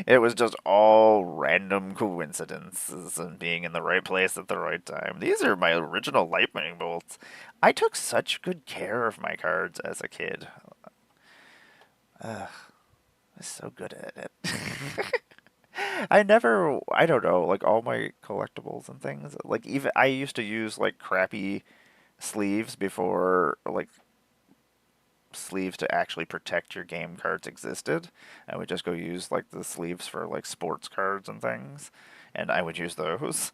It was just all random coincidences and being in the right place at the right time. These are my original lightning bolts. I took such good care of my cards as a kid. Ugh, I was so good at it. I don't know, like all my collectibles and things. Like even I used to use like crappy sleeves before like sleeves to actually protect your game cards existed. I would just go use like the sleeves for like sports cards and things, and I would use those.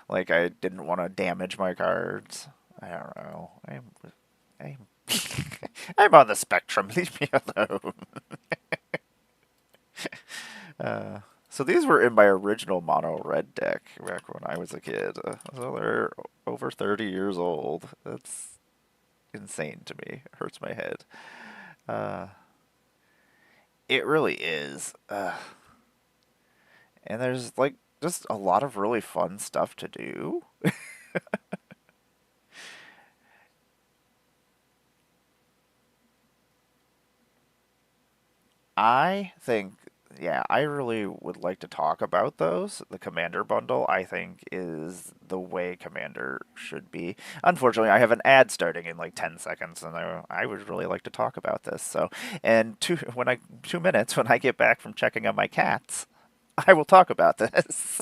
Like I didn't want to damage my cards. I don't know. I'm I'm on the spectrum. Leave me alone. Uh, so these were in my original mono red deck back when I was a kid. So they're over 30 years old. That's insane to me. It hurts my head. Uh, it really is. And there's like just a lot of really fun stuff to do. I think, yeah, I really would like to talk about those. The Commander bundle, I think, is the way Commander should be. Unfortunately, I have an ad starting in like 10 seconds, and I would really like to talk about this. So, and 2 minutes when I get back from checking on my cats, I will talk about this.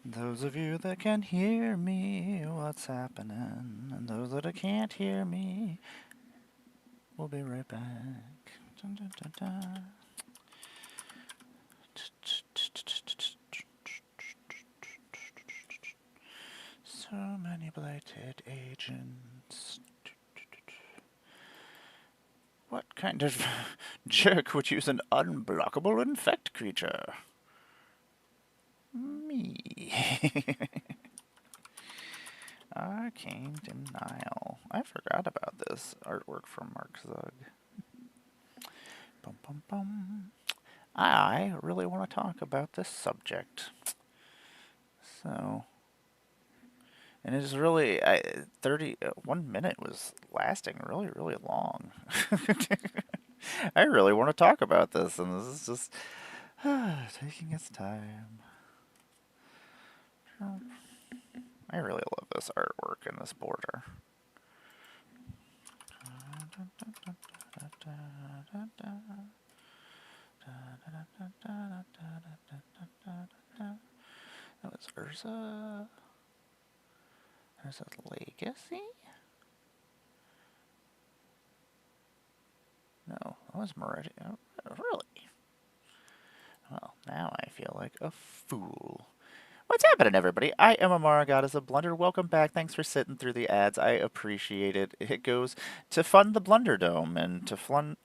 Those of you that can hear me, what's happening? And those that can't hear me, we'll be right back. Dun, dun, dun, dun. Manipulated agents. What kind of jerk would use an unblockable infect creature? Me. Arcane Denial. I forgot about this artwork from Mark Zug. Bum, bum, bum. I really want to talk about this subject. So, and it is really 1 minute was lasting really, really long. I really want to talk about this, and this is just taking its time. I really love this artwork and this border. That was Urza. Urza's Legacy? No, that was Meridian. Really? Well, now I feel like a fool. What's happening, everybody? I am Amara, Goddess of Blunder. Welcome back. Thanks for sitting through the ads. I appreciate it. It goes to fund the Blunder Dome and to fund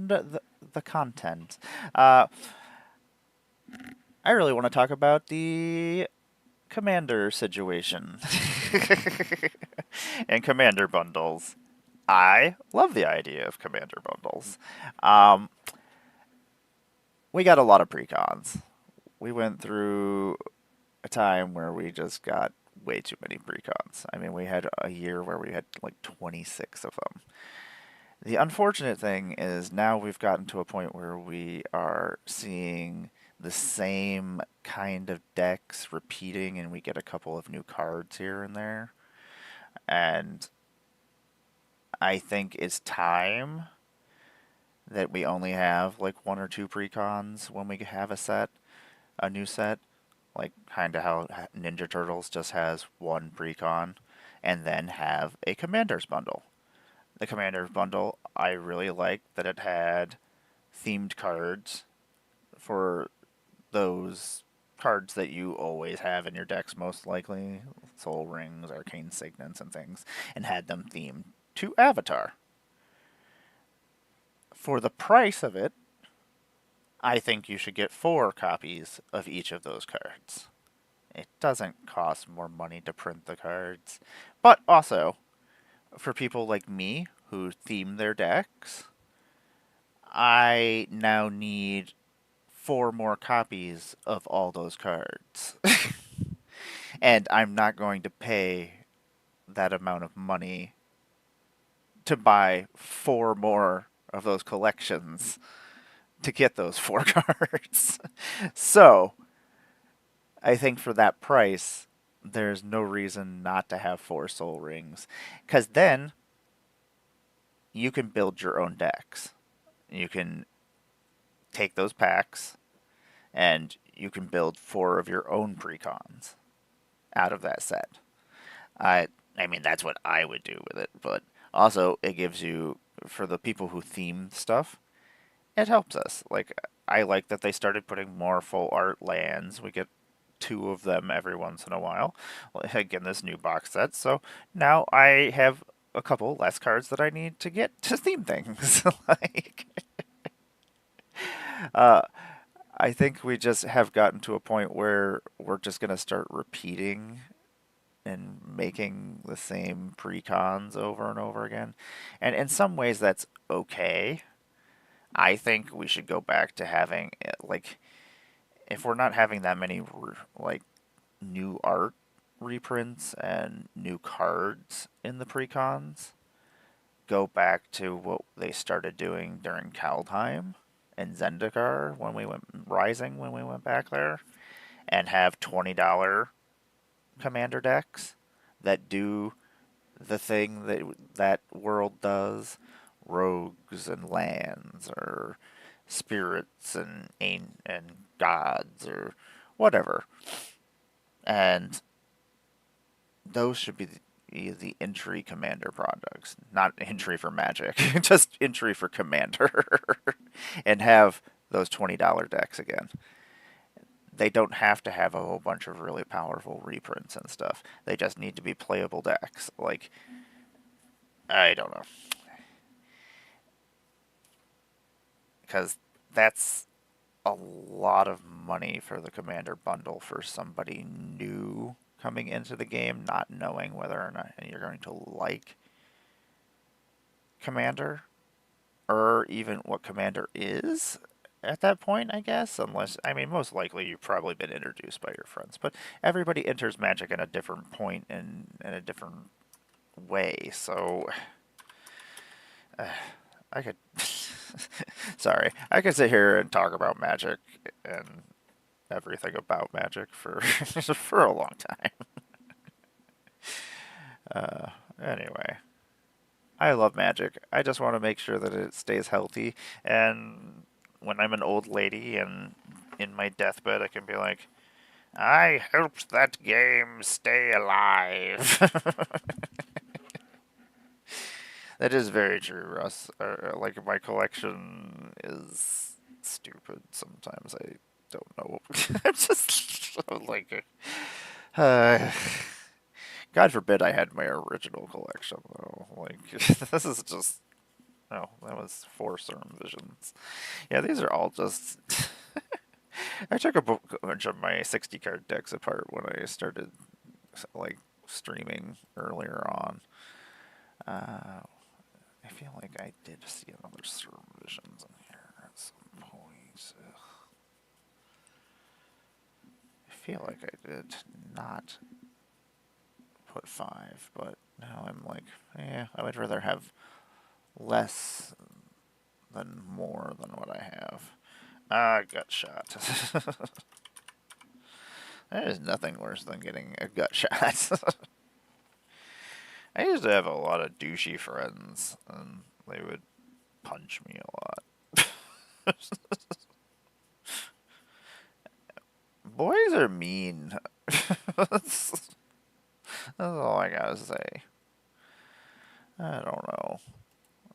the content. I really want to talk about the commander situation and commander bundles. I love the idea of commander bundles. We got a lot of precons. We went through a time where we just got way too many precons. I mean, we had a year where we had like 26 of them. The unfortunate thing is now we've gotten to a point where we are seeing the same kind of decks repeating, and we get a couple of new cards here and there. And I think it's time that we only have like 1 or 2 precons when we have a new set. Like kind of how Ninja Turtles just has 1 precon, and then have a Commander's bundle. The Commander's bundle, I really liked that it had themed cards for those cards that you always have in your decks, most likely Soul Rings, Arcane Signets, and things, and had them themed to Avatar. For the price of it, I think you should get 4 copies of each of those cards. It doesn't cost more money to print the cards. But also, for people like me who theme their decks, I now need 4 more copies of all those cards. And I'm not going to pay that amount of money to buy 4 more of those collections to get those 4 cards. So, I think for that price, there's no reason not to have 4 Soul Rings. Because then, you can build your own decks. You can take those packs, and you can build 4 of your own precons out of that set. I mean, that's what I would do with it, but also it gives you, for the people who theme stuff, it helps us. Like, I like that they started putting more full art lands. We get 2 of them every once in a while, like in this new box set. So now I have a couple less cards that I need to get to theme things. Like, I think we just have gotten to a point where we're just going to start repeating and making the same precons over and over again. And in some ways that's okay. I think we should go back to having, like, if we're not having that many, like, new art reprints and new cards in the precons, go back to what they started doing during Kaldheim and Zendikar when we went Rising, when we went back there, and have $20 commander decks that do the thing that that world does, rogues and lands, or spirits and gods, or whatever. And those should be the entry commander products, not entry for Magic, just entry for commander, and have those $20 decks again. they don't have to have a whole bunch of really powerful reprints and stuff. They just need to be playable decks. Like, I don't know. Because that's a lot of money for the Commander bundle for somebody new coming into the game, not knowing whether or not you're going to like Commander, or even what Commander is at that point, I guess. Unless, I mean, most likely you've probably been introduced by your friends, but everybody enters Magic at a different point and in a different way, so I could. Sorry, I could sit here and talk about Magic and everything about Magic for for a long time. Anyway, I love Magic. I just want to make sure that it stays healthy, and when I'm an old lady and in my deathbed, I can be like, I hope that game stay alive. That is very true, Russ. Like, my collection is stupid sometimes. I don't know. I'm just like, uh, God forbid I had my original collection though. Like, this is just. Oh, that was 4 Serm Visions. Yeah, these are all just. I took a bunch of my 60 card decks apart when I started like streaming earlier on. I feel like I did see another Serm Visions in here at some point. Ugh. I feel like I did not put 5, but now I'm like, yeah, I would rather have less than more than what I have. I got shot. There is nothing worse than getting a gut shot. I used to have a lot of douchey friends, and they would punch me a lot. Boys are mean. That's all I gotta say. I don't know.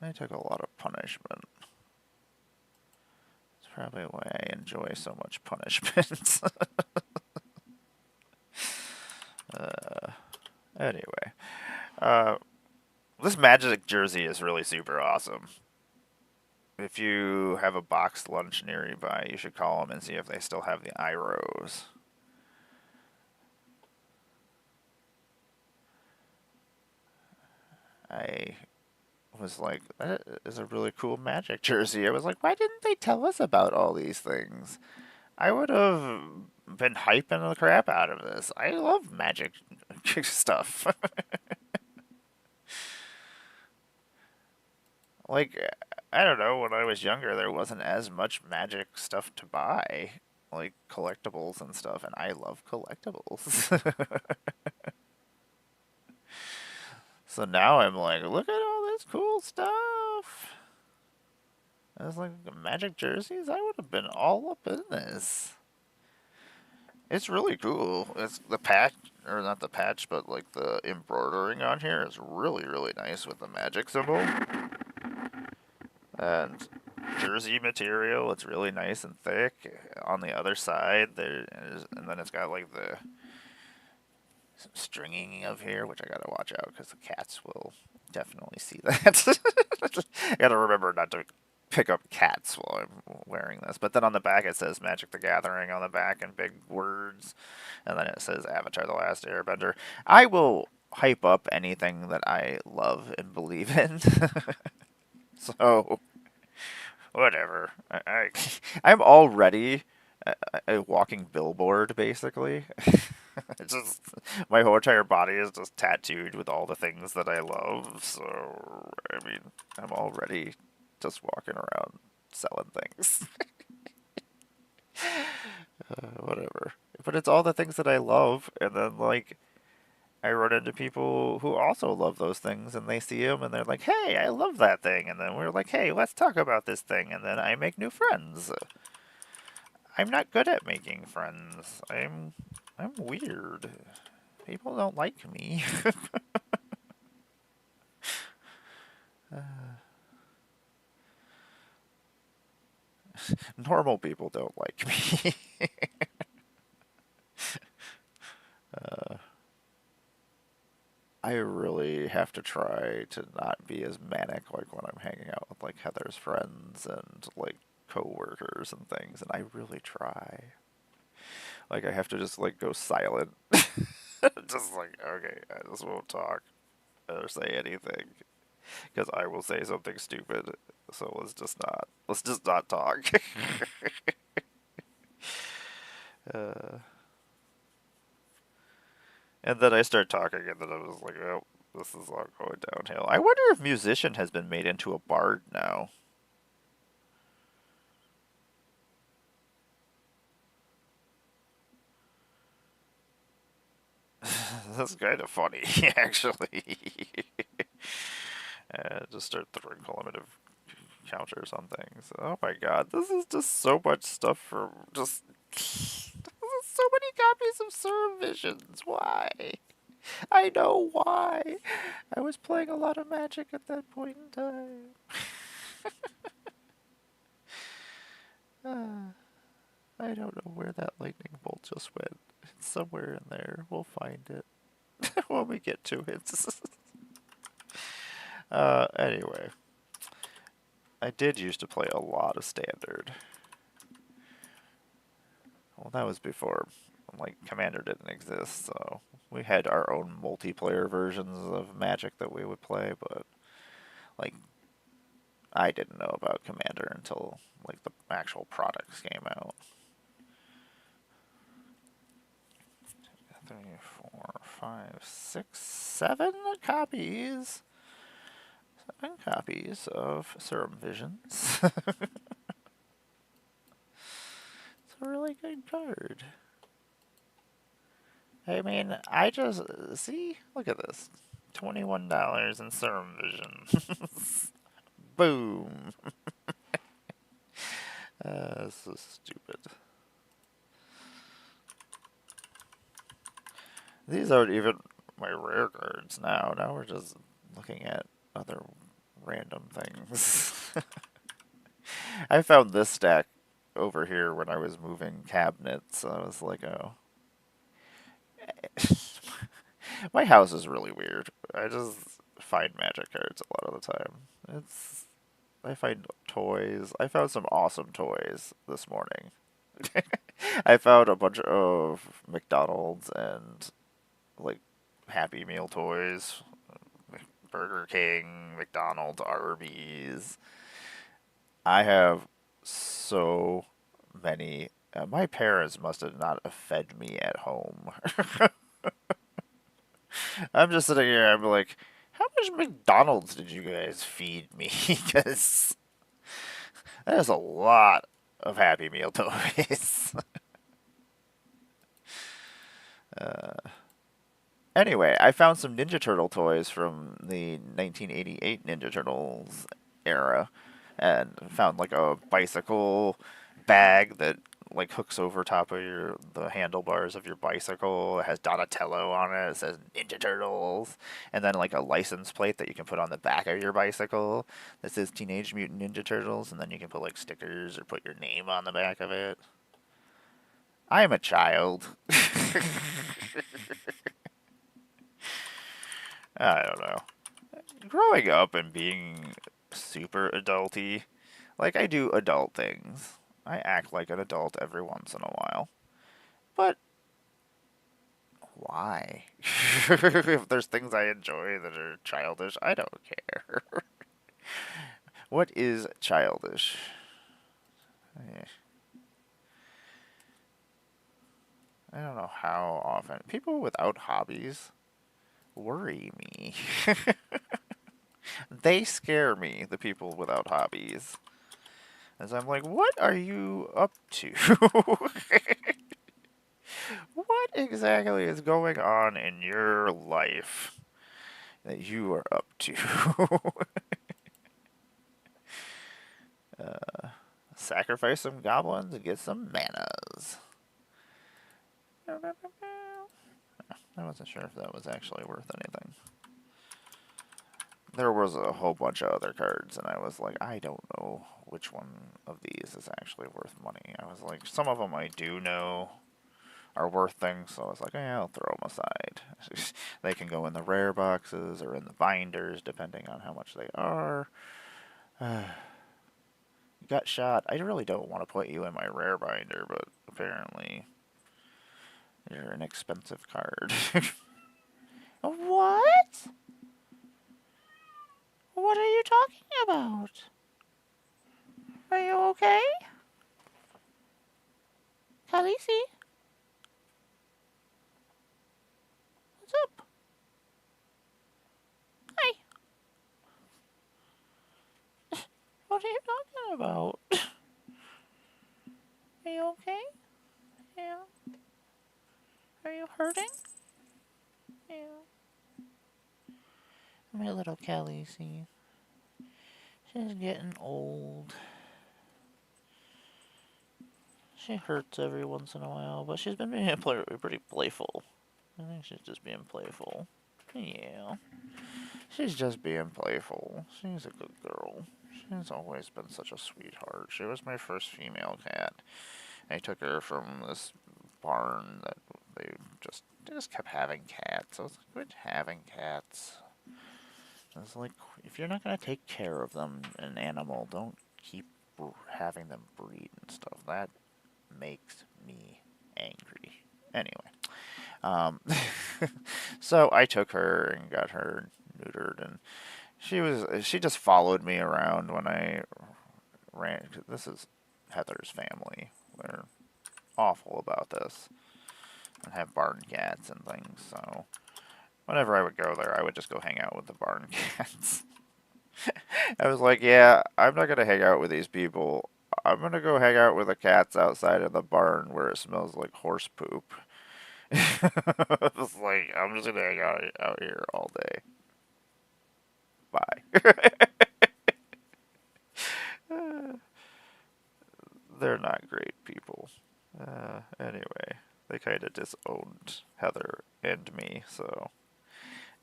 I took a lot of punishment. It's probably why I enjoy so much punishment. Anyway, this Magic jersey is really super awesome. If you have a boxed lunch nearby, you should call them and see if they still have the Iros. I was like, that is a really cool Magic jersey. I was like, why didn't they tell us about all these things? I would have been hyping the crap out of this. I love Magic stuff. Like, I don't know, when I was younger, there wasn't as much Magic stuff to buy. Like, collectibles and stuff, and I love collectibles. So now I'm like, look at all this cool stuff. I was like, Magic jerseys? I would have been all up in this. It's really cool. It's the patch, or not the patch, but like the embroidering on here is really, really nice with the Magic symbol. And jersey material, it's really nice and thick. On the other side, and then it's got like the some stringing of here, which I gotta watch out because the cats will definitely see that. I gotta remember not to pick up cats while I'm wearing this. But then on the back it says Magic the Gathering on the back in big words, and then it says Avatar: The Last Airbender. I will hype up anything that I love and believe in. So whatever. I'm already a walking billboard, basically. It's just my whole entire body is just tattooed with all the things that I love. So I mean, I'm already just walking around selling things. Whatever. But it's all the things that I love, and then like I run into people who also love those things, and they see them, and they're like, "Hey, I love that thing," and then we're like, "Hey, let's talk about this thing," and then I make new friends. I'm not good at making friends. I'm weird. People don't like me. Normal people don't like me. I really have to try to not be as manic like when I'm hanging out with like Heather's friends and like coworkers and things, and I really try. Like I have to just like go silent. Just like, okay, I just won't talk or say anything because I will say something stupid. So let's just not talk. uh, and then I start talking, and then I was like, oh, this is all going downhill. I wonder if musician has been made into a bard now. That's kind of funny, actually. Just start throwing cumulative counters on things. Oh my god, this is just so much stuff for just. So many copies of Serve Visions. Why? I know why. I was playing a lot of Magic at that point in time. I don't know where that lightning bolt just went. It's somewhere in there. We'll find it when we get to it. Anyway, I did used to play a lot of Standard. Well, that was before, like, Commander didn't exist, so we had our own multiplayer versions of Magic that we would play, but, like, I didn't know about Commander until, like, the actual products came out. 3, 4, 5, 6, 7 copies. 7 copies of Serum Visions. It's a really good card. I mean, I just see. Look at this, $21 in Serum Vision. Boom. This is stupid. These aren't even my rare cards now. Now we're just looking at other random things. I found this stack over here when I was moving cabinets. I was like, oh. My house is really weird. I just find magic cards a lot of the time. I find toys. I found some awesome toys this morning. I found a bunch of McDonald's and like Happy Meal toys, Burger King, McDonald's, Arby's. I have so many. My parents must have not have fed me at home. I'm just sitting here. I'm like, how much McDonald's did you guys feed me? Because that is a lot of Happy Meal toys. Anyway, I found some Ninja Turtle toys from the 1988 Ninja Turtles era, and found like a bicycle bag that like hooks over top of the handlebars of your bicycle. It has Donatello on it. It says Ninja Turtles, and then like a license plate that you can put on the back of your bicycle that says Teenage Mutant Ninja Turtles, and then you can put like stickers or put your name on the back of it. I am a child. I don't know. Growing up and being super adulty, like I do adult things. I act like an adult every once in a while. But why? If there's things I enjoy that are childish, I don't care. What is childish? Eh, I don't know how often. People without hobbies worry me. They scare me, the people without hobbies. As I'm like, what are you up to? What exactly is going on in your life that you are up to? Sacrifice some goblins and get some manas. I wasn't sure if that was actually worth anything. There was a whole bunch of other cards, and I was like, I don't know which one of these is actually worth money. I was like, some of them I do know, are worth things, so I was like, yeah, I'll throw them aside. They can go in the rare boxes or in the binders, depending on how much they are. You got shot. I really don't want to put you in my rare binder, but apparently you're an expensive card. What? What are you talking about? Are you okay? Khaleesi? What's up? Hi. What are you talking about? Are you okay? Yeah. Are you hurting? Yeah. My little Khaleesi. She's getting old. She hurts every once in a while, but she's been being pretty playful. I think she's just being playful. Yeah. She's just being playful. She's a good girl. She's always been such a sweetheart. She was my first female cat. I took her from this barn that they just kept having cats. I was like, quit having cats. I was like, if you're not gonna take care of them, an animal, don't keep having them breed and stuff. That makes me angry. Anyway, um, so I took her and got her neutered, and she just followed me around when I ran. This is Heather's family. They're awful about this and have barn cats and things. So whenever I would go there, I would just go hang out with the barn cats. I was like, yeah, I'm not gonna hang out with these people. I'm gonna go hang out with the cats outside of the barn where it smells like horse poop. It's like, I'm just gonna hang out here all day. Bye. They're not great people. Anyway, they kind of disowned Heather and me, so.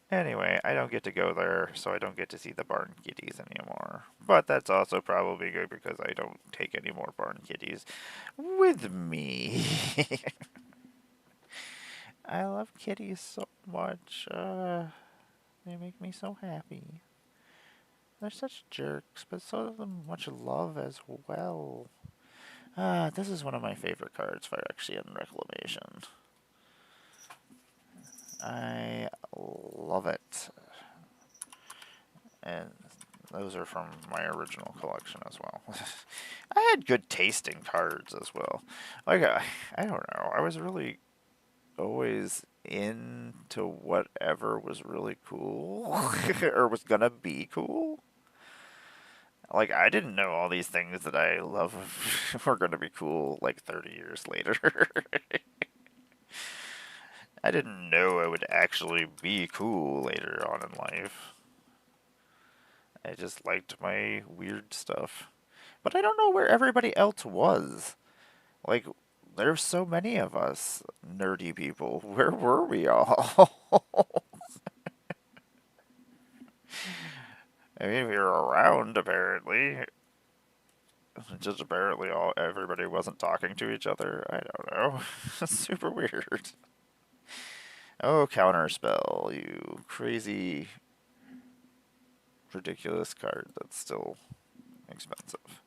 Anyway, I don't get to go there, so I don't get to see the barn kitties anymore. But that's also probably good because I don't take any more barn kitties with me. I love kitties so much. They make me so happy. They're such jerks, but so of them much love as well. This is one of my favorite cards for Phyrexian Reclamation. I love it. And those are from my original collection as well. I had good tasting cards as well. Like, I don't know. I was really always into whatever was really cool or was gonna be cool. Like, I didn't know all these things that I love were gonna be cool like 30 years later. I didn't know I would actually be cool later on in life. I just liked my weird stuff. But I don't know where everybody else was. Like, there's so many of us nerdy people. Where were we all? I mean, we were around, apparently. Just apparently everybody wasn't talking to each other. I don't know. Super weird. Oh, Counterspell, you crazy, ridiculous card that's still expensive.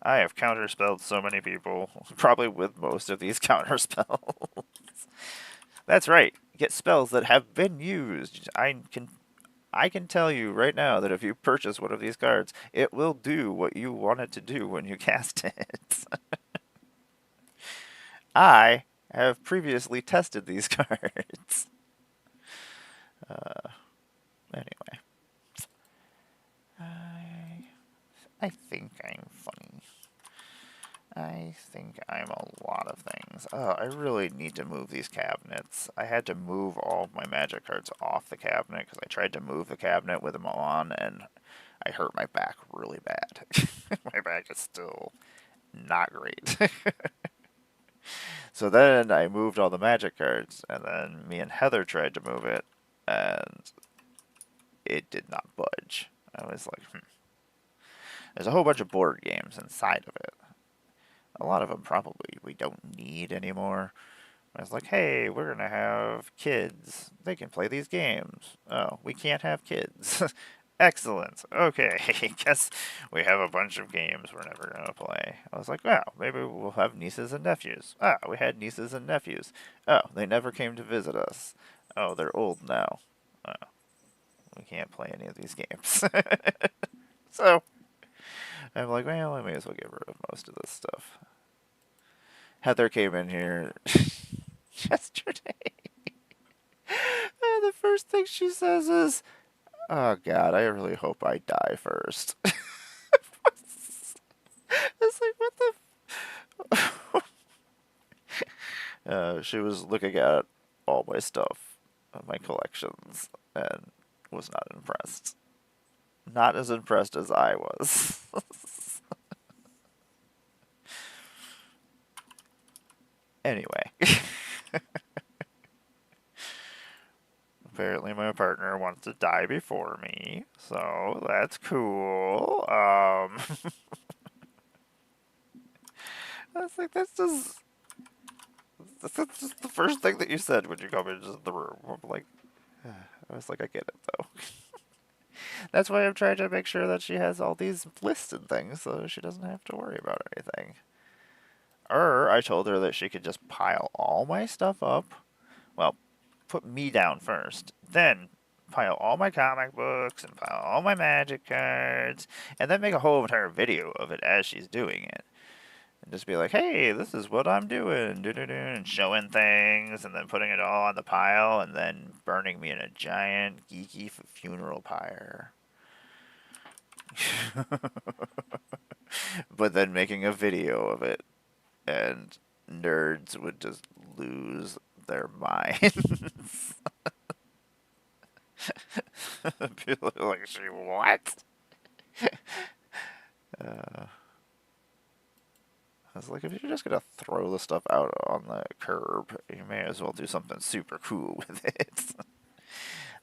I have counterspelled so many people, probably with most of these counterspells. That's right. Get spells that have been used. I can tell you right now that if you purchase one of these cards, it will do what you want it to do when you cast it. I have previously tested these cards. Anyway, I think I'm funny. I think I'm a lot of things. Oh, I really need to move these cabinets. I had to move all of my magic cards off the cabinet because I tried to move the cabinet with them on and I hurt my back really bad. My back is still not great. So then I moved all the magic cards and then me and Heather tried to move it and it did not budge. I was like, There's a whole bunch of board games inside of it. A lot of them probably we don't need anymore, I was like, hey, we're going to have kids. They can play these games. Oh, we can't have kids. Excellent. Okay, guess we have a bunch of games we're never going to play. I was like, wow, maybe we'll have nieces and nephews. Ah, we had nieces and nephews. Oh, they never came to visit us. Oh, they're old now. Oh, we can't play any of these games. So, I'm like, well, I may as well get rid of most of this stuff. Heather came in here yesterday. And the first thing she says is, oh God, I really hope I die first. It's like, what the? She was looking at all my stuff, my collections, and was not impressed. Not as impressed as I was. Anyway, apparently my partner wants to die before me, so that's cool. I was like, that's just the first thing that you said when you come into the room. I'm like, I was like, I get it though. That's why I'm trying to make sure that she has all these lists and things so she doesn't have to worry about anything. Or I told her that she could just pile all my stuff up. Well, put me down first, then pile all my comic books and pile all my magic cards, and then make a whole entire video of it as she's doing it. And just be like, hey, this is what I'm doing, and showing things, and then putting it all on the pile, and then burning me in a giant geeky funeral pyre. But then making a video of it, and nerds would just lose their minds. People are like, she what? I was like, if you're just gonna throw the stuff out on the curb, you may as well do something super cool with it.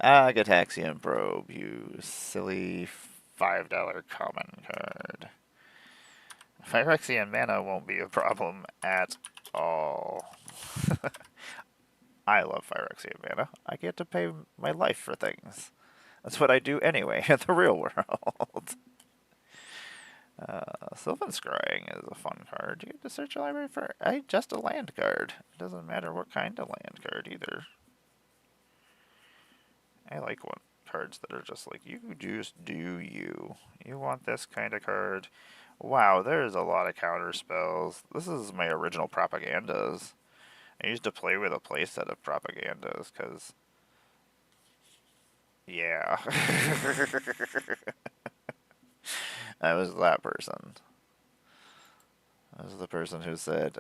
Gataxian Probe, you silly $5 common card. Phyrexian mana won't be a problem at all. I love Phyrexian mana. I get to pay my life for things. That's what I do anyway in the real world. Sylvan Scrying is a fun card. You get to search a library for just a land card. It doesn't matter what kind of land card either. I like cards that are just like, you just do you. You want this kind of card. Wow, there's a lot of counter spells. This is my original propagandas. I used to play with a playset of propagandas, because, yeah. I was that person. I was the person who said,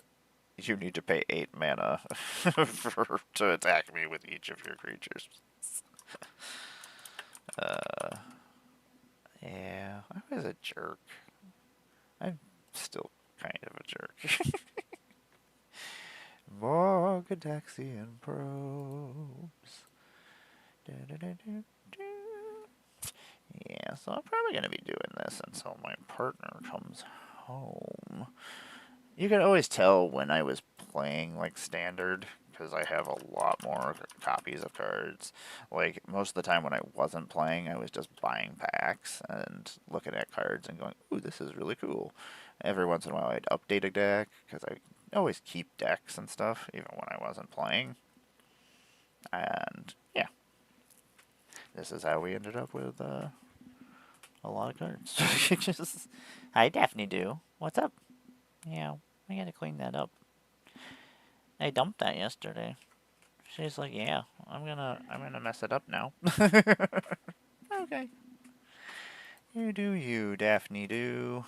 you need to pay 8 mana to attack me with each of your creatures. Yeah, I was a jerk. I'm still kind of a jerk. More Gadaxian probes. Yeah, so I'm probably going to be doing this until my partner comes home. You can always tell when I was playing, like, standard, because I have a lot more copies of cards. Like, most of the time when I wasn't playing, I was just buying packs and looking at cards and going, ooh, this is really cool. Every once in a while I'd update a deck, because I always keep decks and stuff, even when I wasn't playing. And, yeah. This is how we ended up with, a lot of cards. Just, hi, Daphne Do. What's up? Yeah, I gotta clean that up. I dumped that yesterday. She's like, yeah, I'm gonna mess it up now. Okay. You do you, Daphne Do.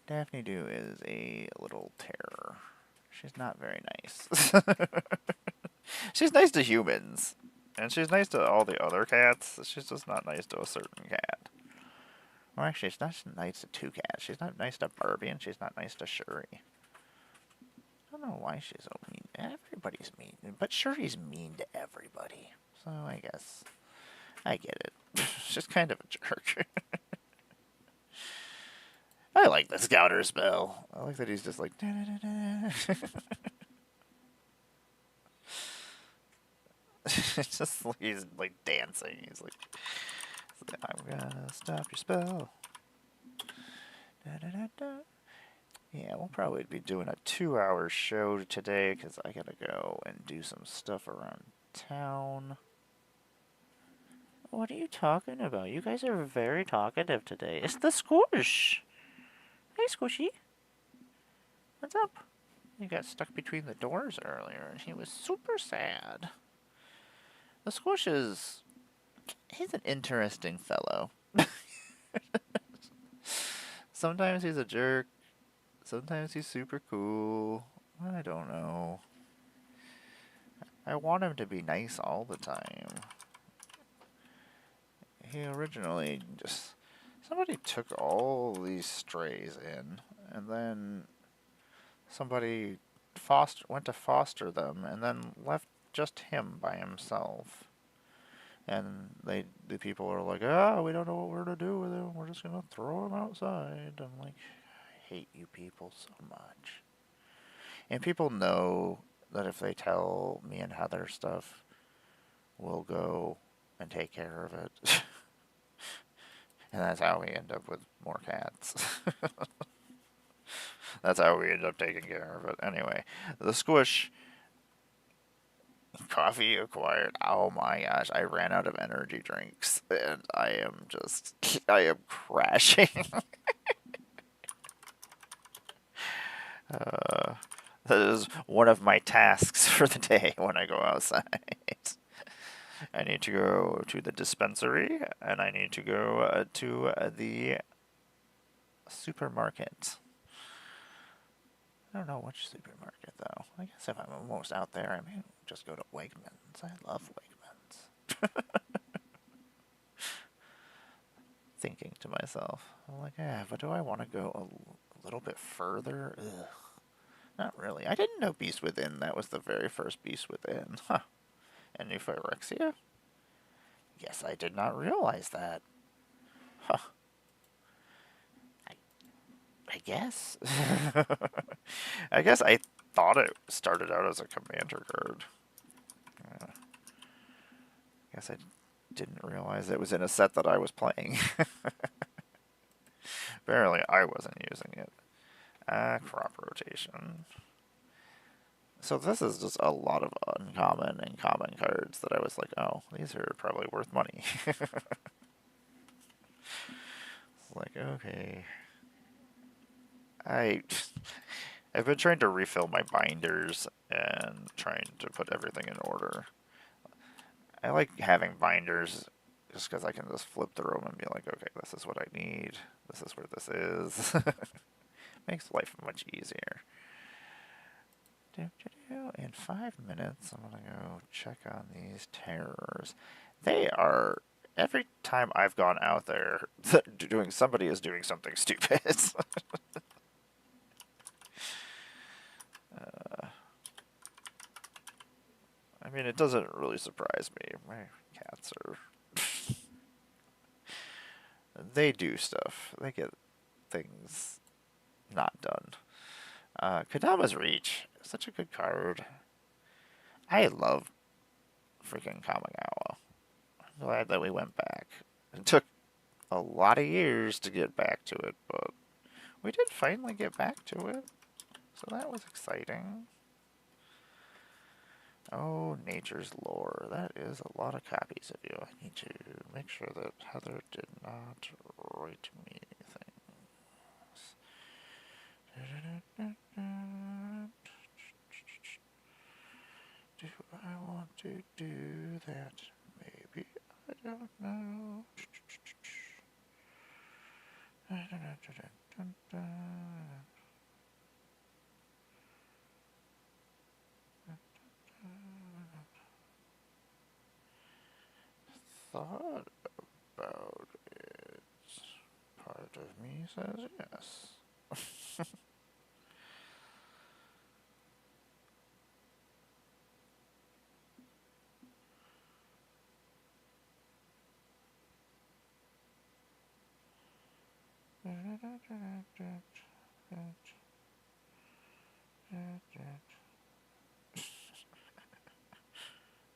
Daphne Do is a little terror. She's not very nice. She's nice to humans. And she's nice to all the other cats. She's just not nice to a certain cat. Or actually, she's not nice to 2 cats. She's not nice to Barbie, and she's not nice to Shuri. I don't know why she's so mean. Everybody's mean. But Shuri's mean to everybody. So I guess I get it. She's kind of a jerk. I like the Scouter spell. I like that he's just like... Da, da, da, da. It's just he's like dancing. He's like, I'm gonna stop your spell. Da, da, da, da. Yeah, we'll probably be doing a 2-hour show today because I gotta go and do some stuff around town. What are you talking about? You guys are very talkative today. It's the squish. Hey, Squishy. What's up? You got stuck between the doors earlier, and he was super sad. The squish is... He's an interesting fellow. Sometimes he's a jerk. Sometimes he's super cool. I don't know. I want him to be nice all the time. He originally just... Somebody took all these strays in, and then somebody went to foster them, and then left just him by himself. And the people are like, we don't know what we're to do with him. We're just gonna throw him outside. I'm like, I hate you people so much. And people know that if they tell me and Heather stuff, we'll go and take care of it. And that's how we end up with more cats. That's how we end up taking care of it. Anyway, the squish... Coffee acquired. Oh my gosh, I ran out of energy drinks and I am crashing. uh, that is one of my tasks for the day when I go outside. I need to go to the dispensary and I need to go to the supermarket. I don't know which supermarket though. I guess if I'm almost out there, I may just go to Wegmans. I love Wegmans. Thinking to myself, I'm like, but do I want to go a little bit further? Ugh. Not really. I didn't know Beast Within. That was the very first Beast Within. Huh. And New Phyrexia? Yes, I did not realize that. Huh. I guess. I guess I thought it started out as a commander card. Guess I didn't realize it was in a set that I was playing. Apparently I wasn't using it. Crop rotation. So this is just a lot of uncommon and common cards that I was like, oh, these are probably worth money. It's like, okay. I've been trying to refill my binders and trying to put everything in order. I like having binders just because I can just flip through them and be like, okay, this is what I need. This is where this is. Makes life much easier. In 5 minutes, I'm going to go check on these terrors. They are... Every time I've gone out there, somebody is doing something stupid. I mean, it doesn't really surprise me. My cats are... They do stuff. They get things not done. Kadama's Reach. Such a good card. I love freaking Kamigawa. I'm glad that we went back. It took a lot of years to get back to it, but we did finally get back to it. So that was exciting. Oh, Nature's Lore. That is a lot of copies of you. I need to make sure that Heather did not write me things. Do I want to do that? Maybe. I don't know. Thought about it. Part of me says yes.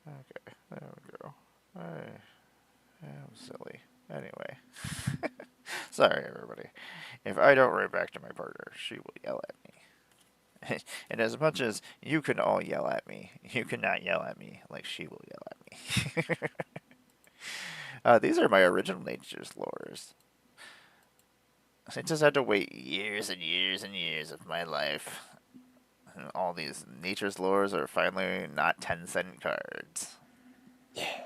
Okay, Sorry, everybody. If I don't write back to my partner, she will yell at me. And as much as you can all yell at me, you cannot yell at me like she will yell at me. These are my original nature's lures. I just had to wait years and years and years of my life. And all these nature's lures are finally not 10-cent cards. Yeah.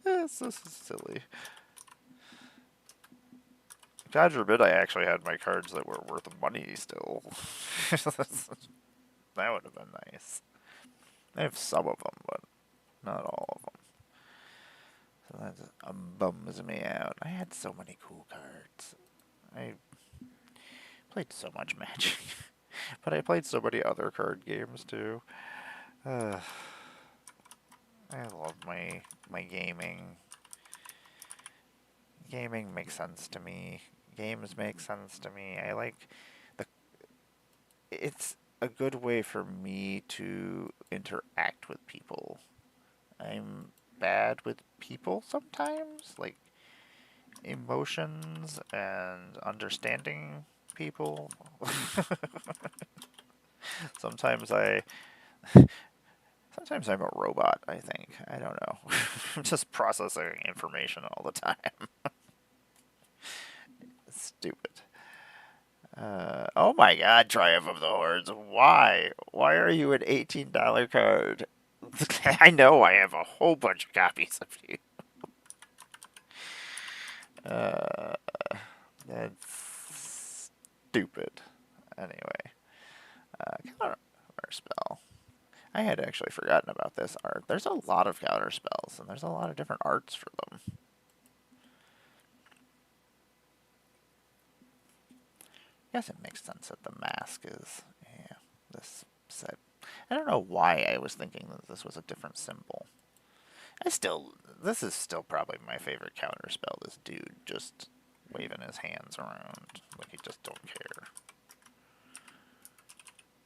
It's so silly. God forbid I actually had my cards that were worth money still. That would have been nice. I have some of them, but not all of them. So that bums me out. I had so many cool cards. I played so much Magic. But I played so many other card games too. I love my gaming. Gaming makes sense to me. Games make sense to me. I like the. It's a good way for me to interact with people. I'm bad with people sometimes, like emotions and understanding people. sometimes I sometimes I'm a robot, I think. I don't know. I'm just processing information all the time. Stupid. Oh my god, Triumph of the Hordes. Why? Why are you an $18 card? I know I have a whole bunch of copies of you. Uh, that's stupid. Anyway, counter spell. I had actually forgotten about this art. There's a lot of counter spells, and there's a lot of different arts for them. I guess it makes sense that the mask is, yeah, this set. I don't know why I was thinking that this was a different symbol. This is still probably my favorite counter spell. This dude just waving his hands around like he just don't care.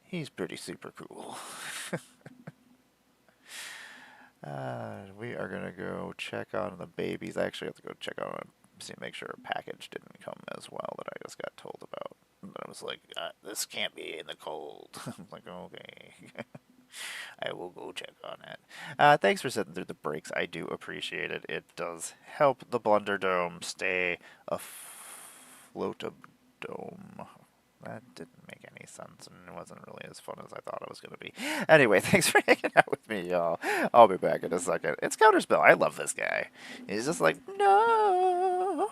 He's pretty super cool. We are gonna go check on the babies. I actually have to go check on them, see, make sure a package didn't come as well that I just got told about. And I was like, this can't be in the cold. I'm like, okay. I will go check on it. Thanks for sitting through the breaks. I do appreciate it. It does help the Blunder Dome stay afloat a dome. That didn't make any sense, and it wasn't really as fun as I thought it was going to be. Anyway, thanks for hanging out with me, y'all. I'll be back in a second. It's Counterspell. I love this guy. He's just like, no.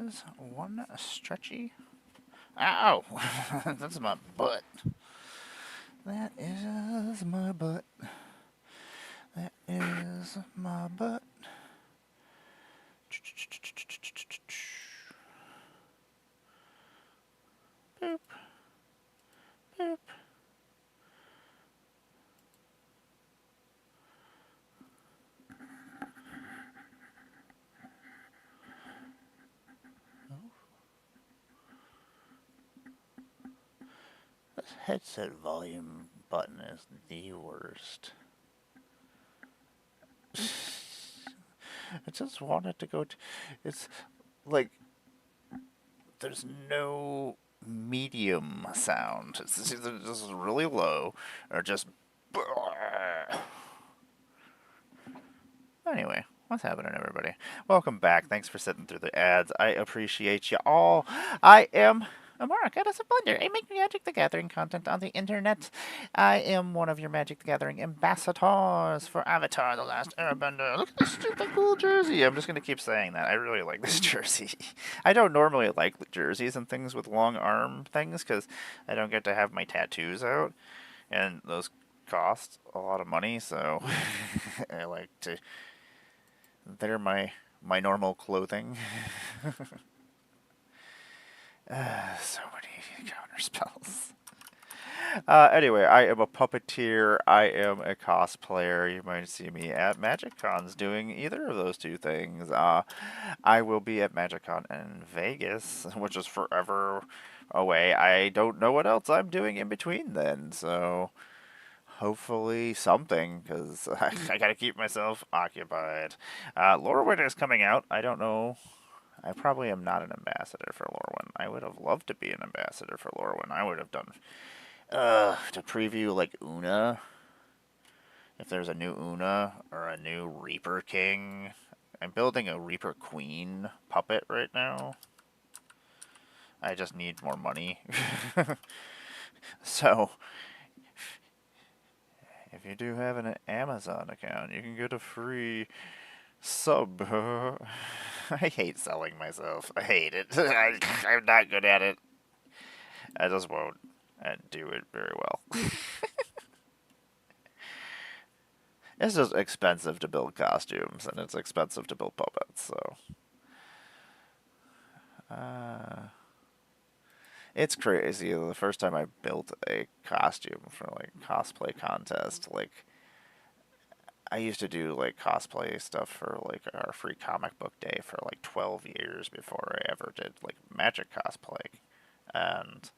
is one stretchy. Ow! That's my butt. That is my butt. That is my butt. Boop. Boop. This headset volume button is the worst. I just want it to go to... It's like... There's no medium sound. It's either just really low or just... Anyway, what's happening, everybody? Welcome back. Thanks for sitting through the ads. I appreciate you all. I am Amara, GoddessofBlundR. I make Magic the Gathering content on the internet. I am one of your Magic the Gathering ambassadors for Avatar: The Last Airbender. Look at this stupid cool jersey. I'm just going to keep saying that. I really like this jersey. I don't normally like jerseys and things with long arm things because I don't get to have my tattoos out. And those cost a lot of money, so I like to... They're my normal clothing. So many counter spells. Anyway, I am a puppeteer. I am a cosplayer. You might see me at Magic Cons doing either of those two things. I will be at Magic Con in Vegas, which is forever away. I don't know what else I'm doing in between then, so... Hopefully something, because I gotta keep myself occupied. Lorwyn is coming out. I don't know. I probably am not an ambassador for Lorwyn. I would have loved to be an ambassador for Lorwyn. I would have done to preview like Una. If there's a new Una or a new Reaper King. I'm building a Reaper Queen puppet right now. I just need more money. So... If you do have an Amazon account, you can get a free sub. I hate selling myself. I hate it. I'm not good at it. I just won't do it very well. It's just expensive to build costumes, and it's expensive to build puppets, so... It's crazy. The first time I built a costume for, like, cosplay contest, like, I used to do, like, cosplay stuff for, like, our free comic book day for, like, 12 years before I ever did, like, Magic cosplay. And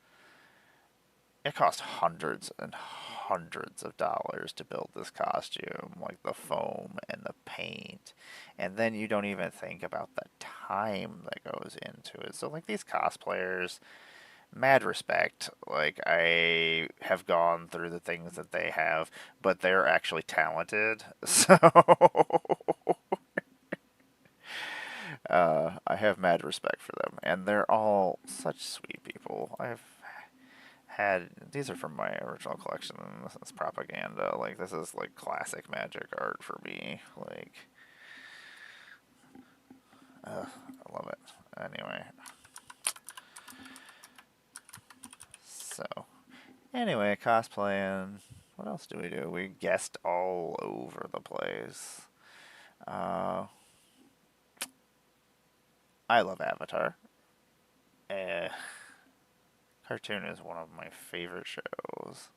it cost hundreds and hundreds of dollars to build this costume, like the foam and the paint. And then you don't even think about the time that goes into it. So, like, these cosplayers... Mad respect. Like, I have gone through the things that they have, but they're actually talented. So, I have mad respect for them. And they're all such sweet people. I've had... These are from my original collection, and this is propaganda. Like, this is, like, classic Magic art for me. Like, I love it. Anyway... So, anyway, cosplaying. What else do we do? We guest all over the place. I love Avatar. Cartoon is one of my favorite shows.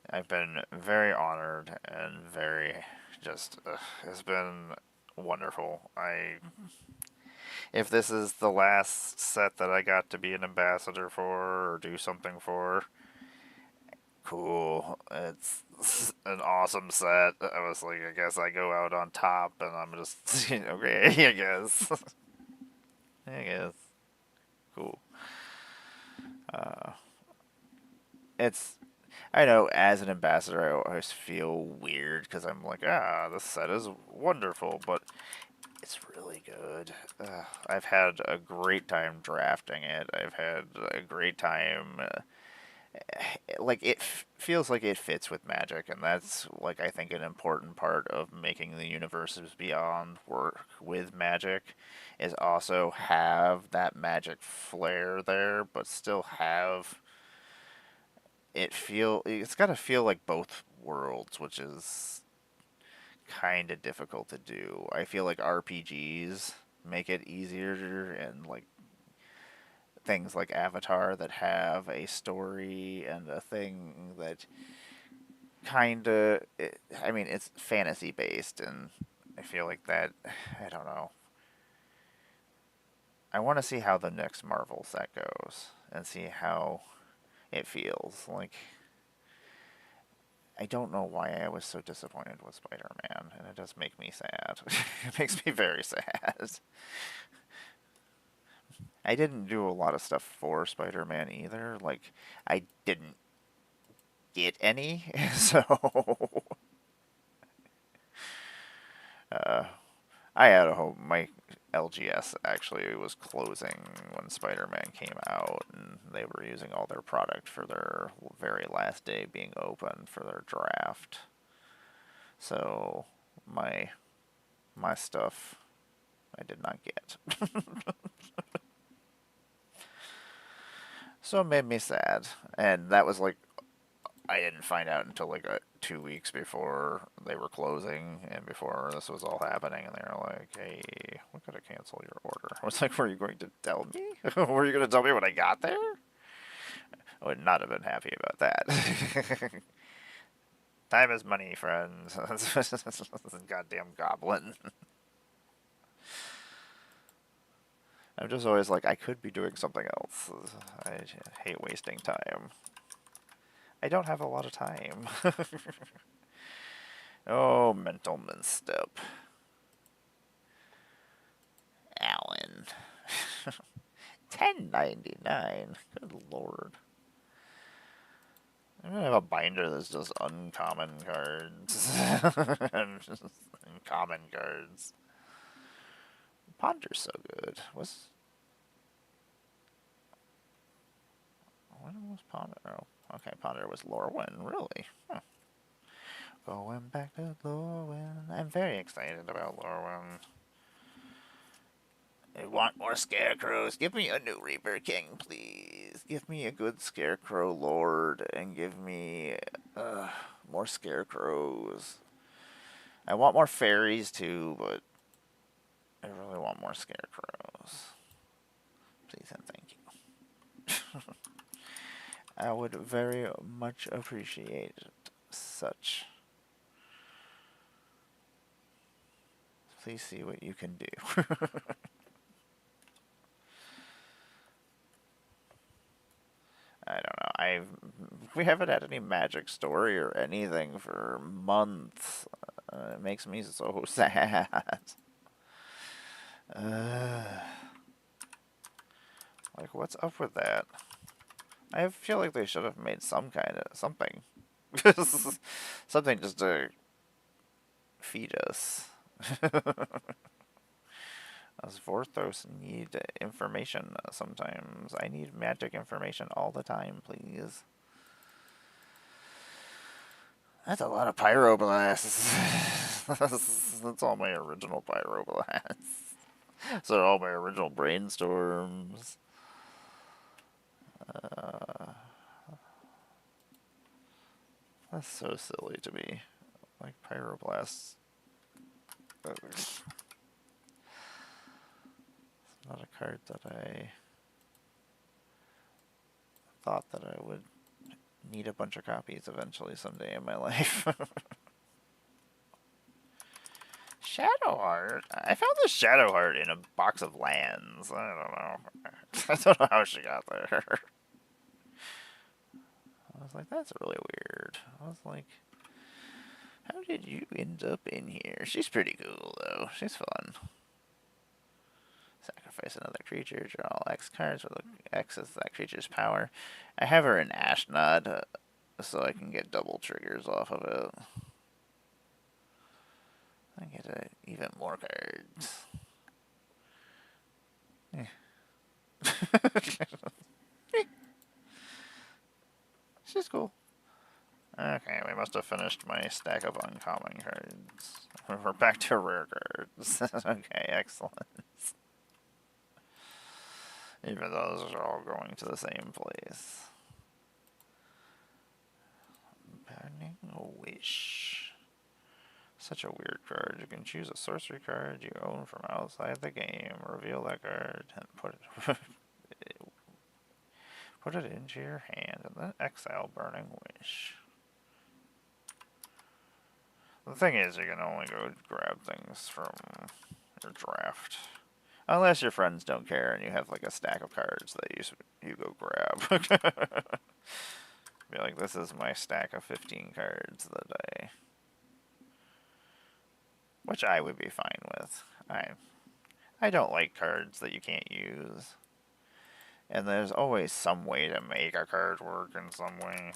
I've been very honored and very just... it's been wonderful. If this is the last set that I got to be an ambassador for or do something for, cool. It's an awesome set. I was like, I guess I go out on top and I'm just, okay, I guess. I guess. Cool. It's, I know, as an ambassador, I always feel weird because I'm like, this set is wonderful, but it's really good. I've had a great time drafting it. I've had a great time like feels like it fits with magic, and that's like I think an important part of making the universes beyond work with magic is also have that magic flair there, but still have it's got to feel like both worlds, which is kind of difficult to do. I feel like RPGs make it easier, and like things like Avatar that have a story and a thing that kind of, I mean, it's fantasy based, and I feel like that, I don't know. I want to see how the next Marvel set goes and see how it feels. Like, I don't know why I was so disappointed with Spider Man, and it does make me sad. It makes me very sad. I didn't do a lot of stuff for Spider Man either. Like, I didn't get any, so uh, I had a hope. My LGS actually was closing when Spider Man came out, and they were using all their product for their very last day being open for their draft. So my my stuff I did not get. So it made me sad. And that was like I didn't find out until like 2 weeks before they were closing and before this was all happening, and they were like, "Hey, we gotta cancel your order." I was like, "Were you going to tell me? Were you going to tell me when I got there?" I would not have been happy about that. Time is money, friends. Goddamn goblin. I'm just always like, I could be doing something else. I hate wasting time. I don't have a lot of time. Oh, mental misstep. Alan. 10.99. Good lord. I'm gonna have a binder that's just uncommon cards. And common cards. Ponder's so good. When was Ponder? Oh, okay, Ponder was Lorwyn. Really? Huh. Going back to Lorwyn. I'm very excited about Lorwyn. I want more scarecrows. Give me a new Reaper King, please. Give me a good Scarecrow Lord, and give me more scarecrows. I want more fairies too, but I really want more scarecrows. Please and thank you. I would very much appreciate such. Please see what you can do. I don't know. We haven't had any magic story or anything for months. It makes me so sad. Uh, like, what's up with that? I feel like they should have made some kind of something, something just to feed us. Us Vorthos need information sometimes. I need magic information all the time, please. That's a lot of pyroblasts. That's all my original pyroblasts. So all my original brainstorms. That's so silly to me. Like pyroblasts. It's not a card that I thought that I would need a bunch of copies eventually someday in my life. Shadowheart? I found the Shadowheart in a box of lands. I don't know. I don't know how she got there. I was like, that's really weird. I was like, how did you end up in here? She's pretty cool, though. She's fun. Sacrifice another creature, draw all X cards, where the X is that creature's power. I have her in Ashnod, so I can get double triggers off of it. I get even more cards. to finish my stack of uncommon cards. We're back to rare cards. Okay, excellent. Even though those are all going to the same place. Burning Wish. Such a weird card. You can choose a sorcery card you own from outside the game, reveal that card, and put it put it into your hand, and then exile Burning Wish. The thing is, you can only go grab things from your draft. Unless your friends don't care and you have like a stack of cards that you go grab. Be like, this is my stack of 15 cards that which I would be fine with. I don't like cards that you can't use. And there's always some way to make a card work in some way.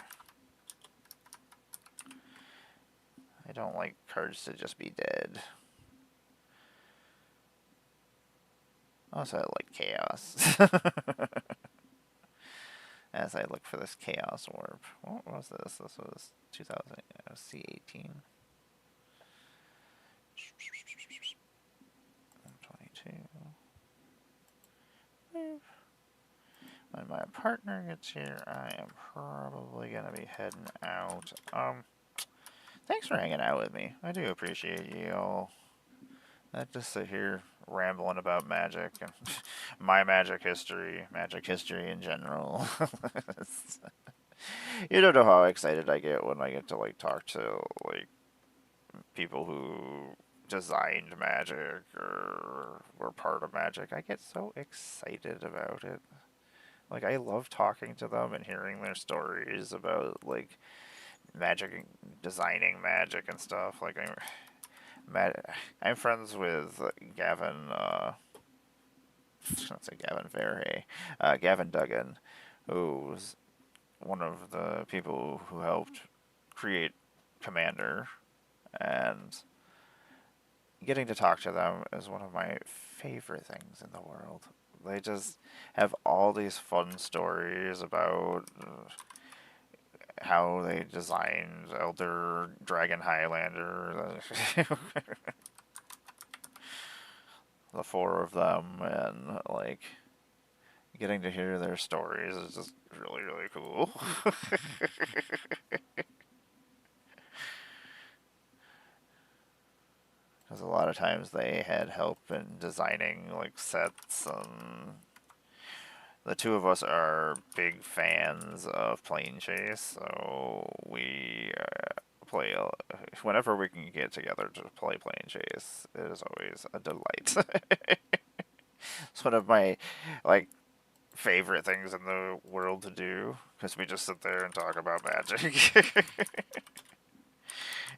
I don't like cards to just be dead. Also, I like chaos. As I look for this chaos orb. What was this? This was 2000 C18. 122. When my partner gets here, I am probably gonna be heading out. Thanks for hanging out with me. I do appreciate you all. I just sit here rambling about magic and my magic history in general. You don't know how excited I get when I get to like talk to like people who designed magic or were part of magic. I get so excited about it. Like, I love talking to them and hearing their stories about like magic and designing magic and stuff. Like, I'm friends with Gavin, I don't say Gavin Verhey, Gavin Duggan, who's one of the people who helped create Commander, and getting to talk to them is one of my favorite things in the world. They just have all these fun stories about how they designed Elder Dragon Highlander, the four of them, and like getting to hear their stories is just really, really cool. Because a lot of times they had help in designing like sets, and the two of us are big fans of Plane Chase, so we play whenever we can get together to play Plane Chase. It is always a delight. It's one of my like favorite things in the world to do, because we just sit there and talk about magic.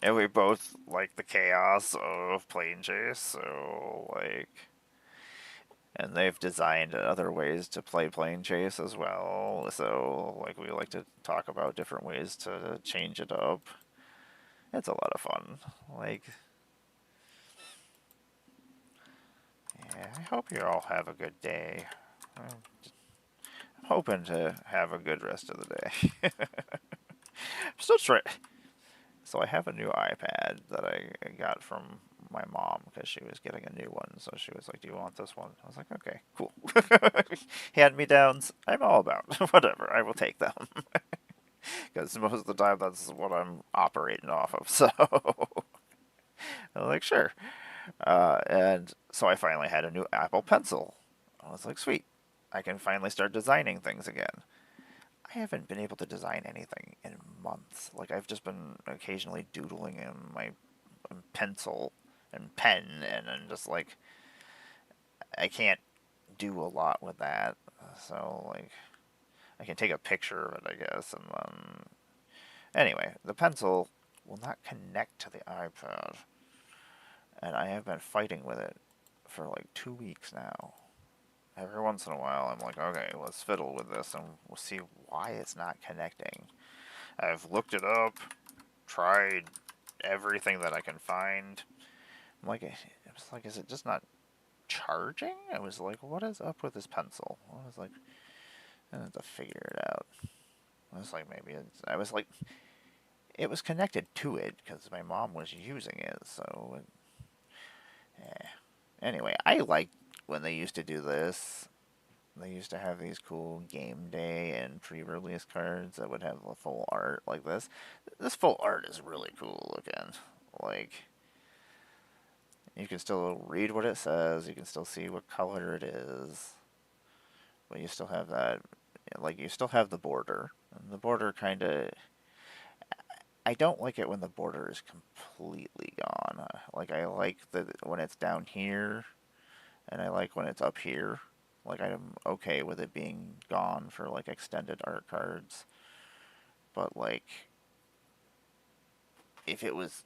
And we both like the chaos of Plane Chase, so like, and they've designed other ways to play Plane Chase as well, so like we like to talk about different ways to change it up. It's a lot of fun. Like, yeah, I hope you all have a good day. I'm hoping to have a good rest of the day. I'm still trying. So I have a new iPad that I got from my mom because she was getting a new one. So she was like, "Do you want this one?" I was like, "Okay, cool." Hand-me-downs, I'm all about. Whatever, I will take them. Because most of the time that's what I'm operating off of. So I'm like, sure. And so I finally had a new Apple Pencil. I was like, sweet. I can finally start designing things again. I haven't been able to design anything in months. Like, I've just been occasionally doodling in my pencil and pen, and I'm just like, I can't do a lot with that. So, like, I can take a picture of it, I guess, and then... Anyway, the pencil will not connect to the iPad, and I have been fighting with it for like 2 weeks now. Every once in a while, I'm like, okay, let's fiddle with this, and we'll see why it's not connecting. I've looked it up, tried everything that I can find. I'm like, it was like, is it just not charging? I was like, what is up with this pencil? I was like, I have to figure it out. I was like, maybe it's, I was like, it was connected to it because my mom was using it, so anyway, I liked when they used to do this. They used to have these cool game day and pre-release cards that would have the full art like this. This full art is really cool looking. Like, you can still read what it says, you can still see what color it is, but you still have that, like, you still have the border. And the border kind of, I don't like it when the border is completely gone. Like, I like that when it's down here, and I like when it's up here. Like, I'm okay with it being gone for, like, extended art cards. But, like, if it was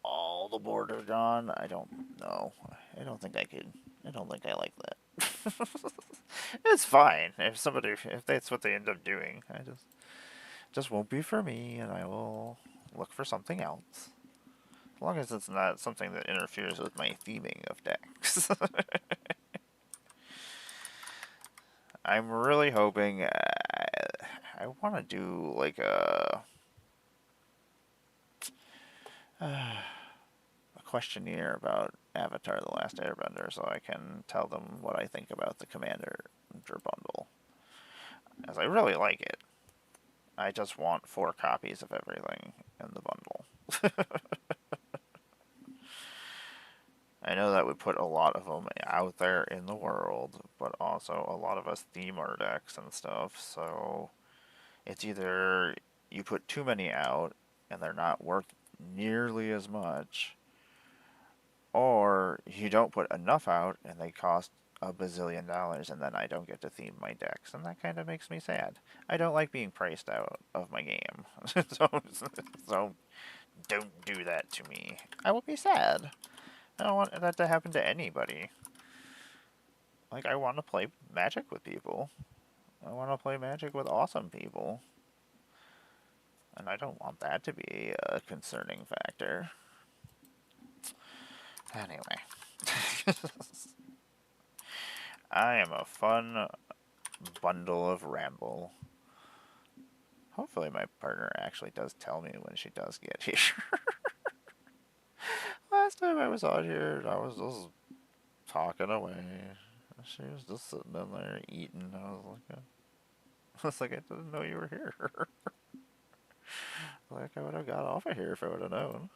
all the border gone, I don't know. I don't think I could. I don't think I like that. It's fine if that's what they end up doing. I just won't be for me, and I will look for something else. As long as it's not something that interferes with my theming of decks. I'm really hoping I want to do like a questionnaire about Avatar: The Last Airbender, so I can tell them what I think about the Commander bundle, as I really like it. I just want 4 copies of everything in the bundle. I know that would put a lot of them out there in the world, but also a lot of us theme our decks and stuff, so it's either you put too many out and they're not worth nearly as much, or you don't put enough out and they cost a bazillion dollars and then I don't get to theme my decks, and that kind of makes me sad. I don't like being priced out of my game. So don't do that to me. I will be sad. I don't want that to happen to anybody. Like, I want to play Magic with people. I want to play Magic with awesome people. And I don't want that to be a concerning factor. Anyway. I am a fun bundle of ramble. Hopefully my partner actually does tell me when she does get here. Last time I was out here, I was just talking away. She was just sitting in there eating. I was like, I didn't know you were here. Like, I would have got off of here if I would have known.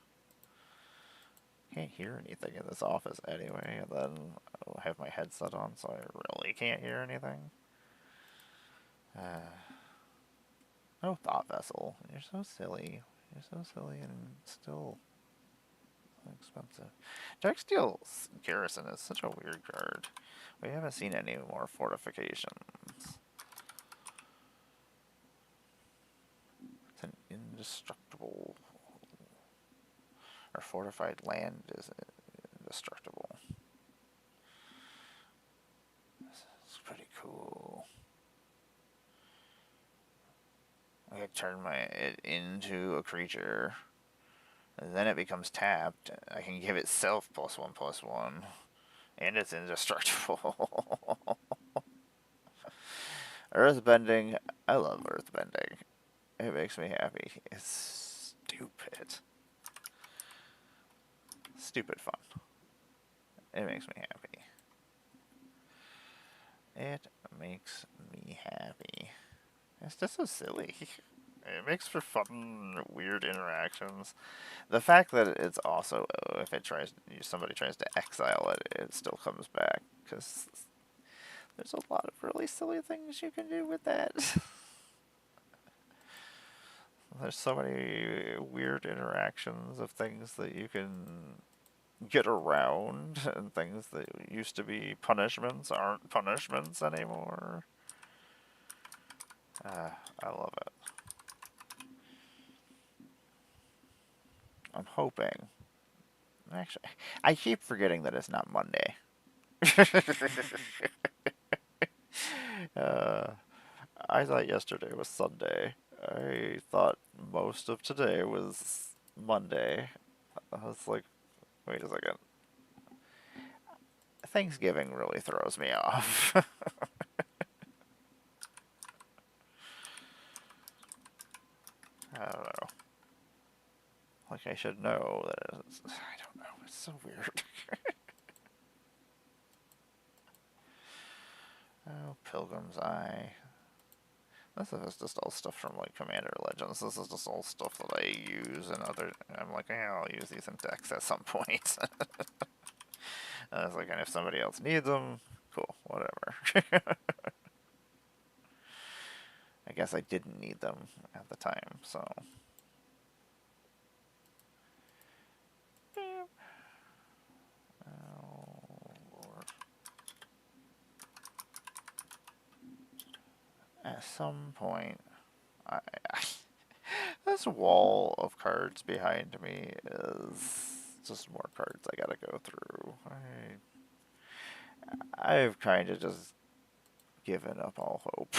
Can't hear anything in this office anyway, and then I'll have my headset on, so I really can't hear anything. Oh, Thought Vessel. You're so silly. You're so silly and still expensive. Darksteel Garrison is such a weird card. We haven't seen any more fortifications. It's an indestructible, or fortified land is indestructible. It's pretty cool. I could turn it into a creature, and then it becomes tapped. I can give itself +1/+1, and it's indestructible. Earthbending. I love earthbending. It makes me happy. It's stupid. Stupid fun. It makes me happy. It makes me happy. It's just so silly. It makes for fun, weird interactions. The fact that it's also, if somebody tries to exile it, it still comes back, because there's a lot of really silly things you can do with that. There's so many weird interactions of things that you can get around, and things that used to be punishments aren't punishments anymore. I love it. I'm hoping. Actually, I keep forgetting that it's not Monday. I thought yesterday was Sunday. I thought most of today was Monday. I was like, wait a second. Thanksgiving really throws me off. I don't know. Like I should know that it's, I don't know. It's so weird. Oh, Pilgrim's Eye. This is just all stuff from like Commander Legends. This is just all stuff that I use in other. I'm like, yeah, I'll use these in decks at some point. And I was like, and if somebody else needs them, cool, whatever. I guess I didn't need them at the time, so. Oh, Lord. At some point, I this wall of cards behind me is just more cards I gotta go through. I've kind of just given up all hope.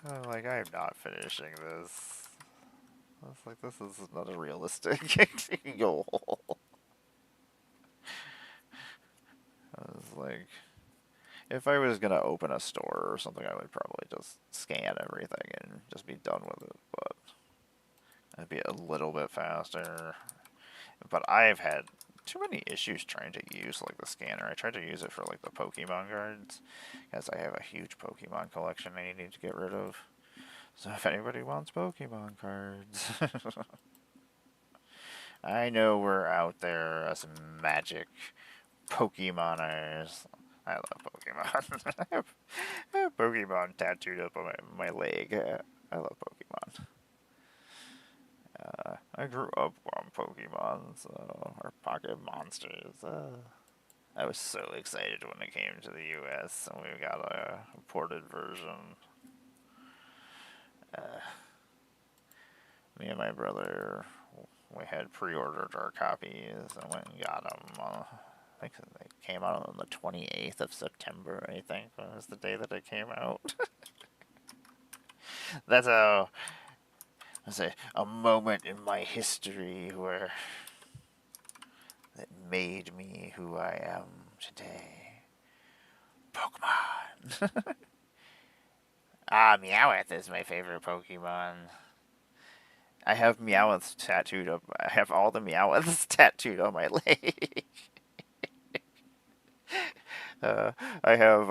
I'm like, I'm not finishing this. I was like, this is not a realistic goal. I was like, if I was gonna open a store or something, I would probably just scan everything and just be done with it. But it'd be a little bit faster. But I've had too many issues trying to use like the scanner. I tried to use it for like the Pokemon cards, because I have a huge Pokemon collection I need to get rid of. So if anybody wants Pokemon cards, I know we're out there as magic Pokemoners. I love Pokemon. I have Pokemon tattooed up on my leg. I love Pokemon. I grew up on Pokemon, so, or Pocket Monsters. I was so excited when it came to the US and we got a ported version. Me and my brother, we had pre-ordered our copies and went and got them. I think they came out on the 28th of September, I think, was the day that it came out. That's a moment in my history where it made me who I am today. Pokemon. Meowth is my favorite Pokemon. I have Meowths tattooed up. I have all the Meowths tattooed on my leg. I have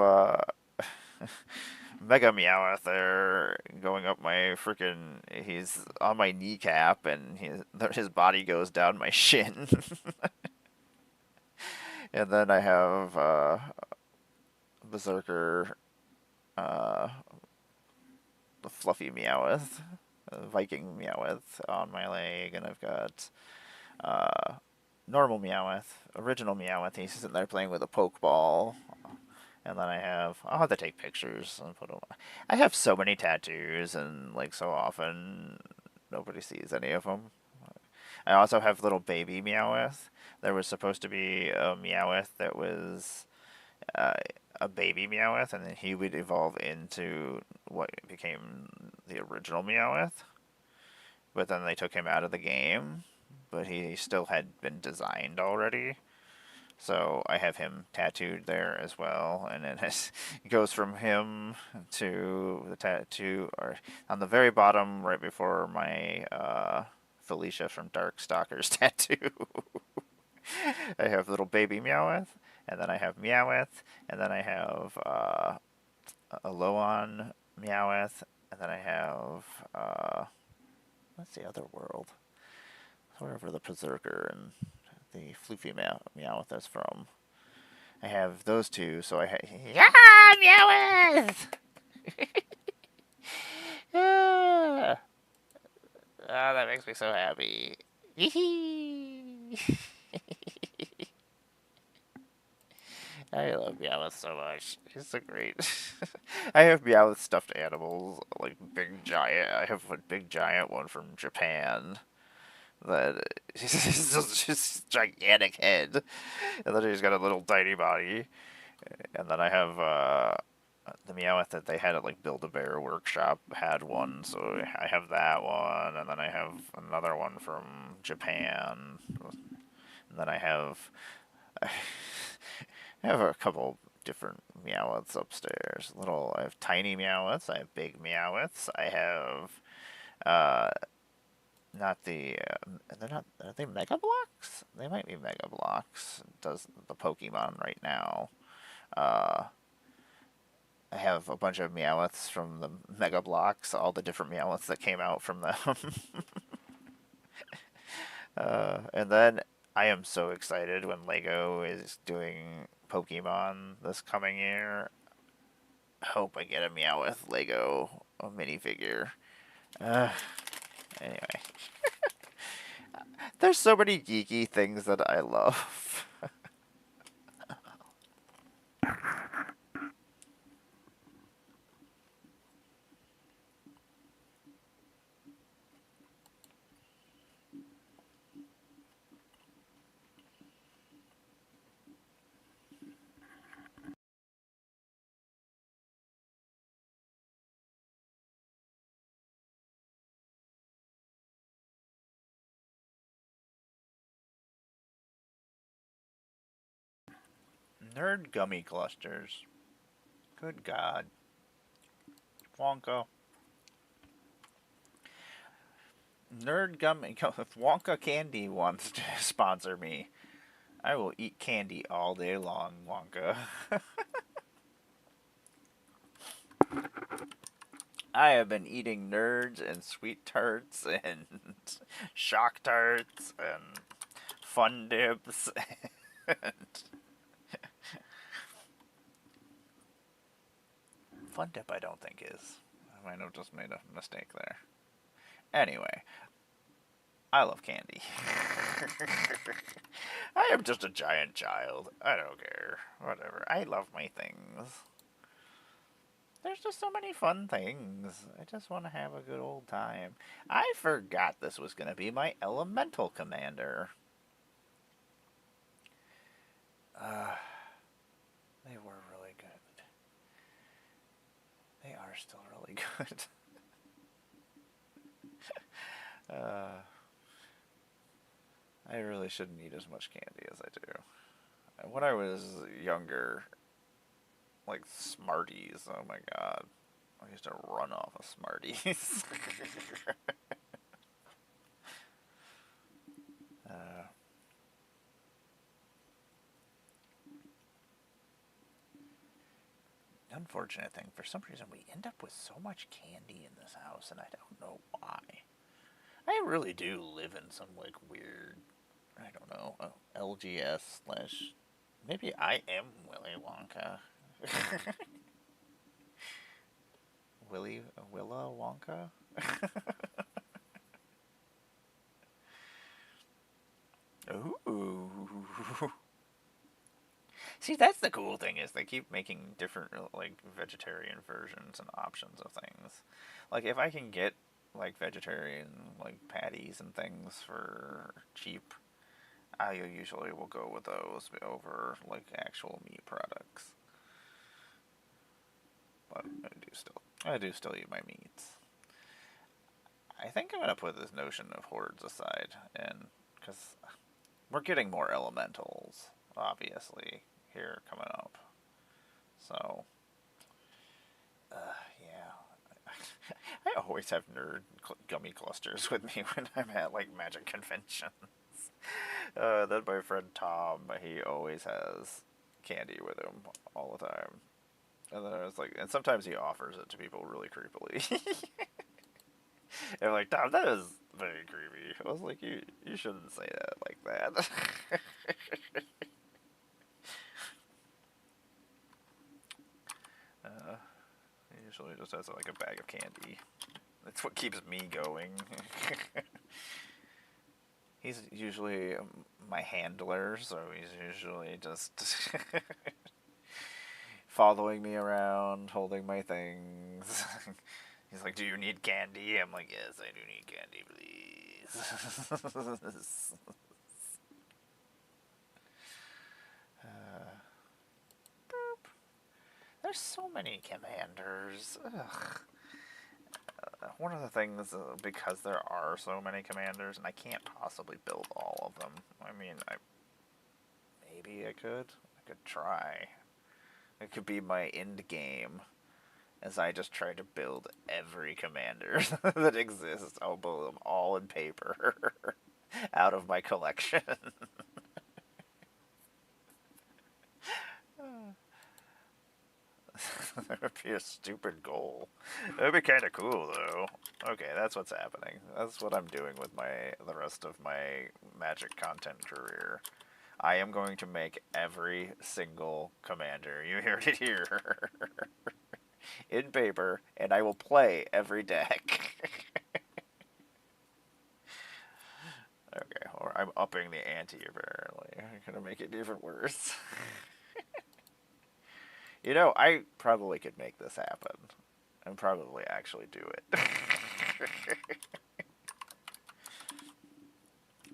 Mega Meowth there going up my freaking. He's on my kneecap and his body goes down my shin. And then I have Berserker, the fluffy Meowth, Viking Meowth on my leg, and I've got normal Meowth, original Meowth. He's sitting there playing with a Pokeball. And then I'll have to take pictures and put them. I have so many tattoos, and like so often, nobody sees any of them. I also have little baby Meowth. There was supposed to be a Meowth that was uh, a baby Meowth, and then he would evolve into what became the original Meowth. But then they took him out of the game, but he still had been designed already. So I have him tattooed there as well, and it goes from him to the tattoo, or on the very bottom, right before my Felicia from Darkstalkers tattoo. I have little baby Meowth, and then I have Meowth, and then I have a Loan Meowth, and then I have what's the other world? Wherever the Berserker and the Floofy Meowth is from. I have those two, so I have... Yeah, Meowth! Ah, that makes me so happy. I love Meowth so much. He's so great. I have Meowth stuffed animals, like big giant. I have a big giant one from Japan. That he's just gigantic head, and then he's got a little tiny body. And then I have the Meowth that they had at like Build-A-Bear Workshop had one, so I have that one, and then I have another one from Japan, and then I have a couple different Meowths upstairs. I have tiny Meowths, I have big Meowths, I have Uh, not the they're not are they Mega Blocks? They might be Mega Blocks. Does the Pokemon right now? Uh, I have a bunch of Meowths from the Mega Blocks, all the different Meowths that came out from them. And then I am so excited when Lego is doing Pokemon this coming year. I hope I get a Meowth Lego minifigure. Uh, anyway, there's so many geeky things that I love. Nerd gummy clusters. Good God. Wonka. Nerd gummy. If Wonka Candy wants to sponsor me, I will eat candy all day long, Wonka. I have been eating nerds and sweet tarts and shock tarts and fun dips. And fun dip, I don't think is. I might have just made a mistake there. Anyway, I love candy. I am just a giant child. I don't care. Whatever. I love my things. There's just so many fun things. I just want to have a good old time. I forgot this was going to be my elemental commander. They were really good. They are still really good. I really shouldn't eat as much candy as I do. When I was younger, like Smarties, oh my god. I used to run off of Smarties. uh, Unfortunate thing, for some reason we end up with so much candy in this house, and I don't know why. I really do live in some, like, weird, I don't know, LGS slash, maybe I am Willy Wonka. Willa Wonka? Ooh. See, that's the cool thing is they keep making different like vegetarian versions and options of things. Like if I can get like vegetarian like patties and things for cheap, I usually will go with those over like actual meat products. But I do still eat my meats. I think I'm gonna put this notion of hordes aside, and because we're getting more elementals, obviously, here coming up. So, yeah. I always have gummy clusters with me when I'm at, like, magic conventions. Then my friend Tom, he always has candy with him all the time. And then I was like, and sometimes he offers it to people really creepily. And I'm like, Tom, that is very creepy. I was like, you shouldn't say that like that. He usually just has like a bag of candy. That's what keeps me going. He's usually my handler, so he's usually just following me around, holding my things. He's like, "Do you need candy?" I'm like, "Yes, I do need candy, please." Boop. There's so many commanders. Ugh. One of the things, because there are so many commanders, and I can't possibly build all of them. I mean, maybe I could. I could try. It could be my end game. as I just try to build every commander that exists. I'll build them all in paper out of my collection. That would be a stupid goal. It would be kind of cool, though. Okay, that's what's happening. That's what I'm doing with the rest of my Magic content career. I am going to make every single commander. You heard it here. In paper, and I will play every deck. Okay, or I'm upping the ante, apparently. I'm gonna make it even worse. You know, I probably could make this happen. And probably actually do it.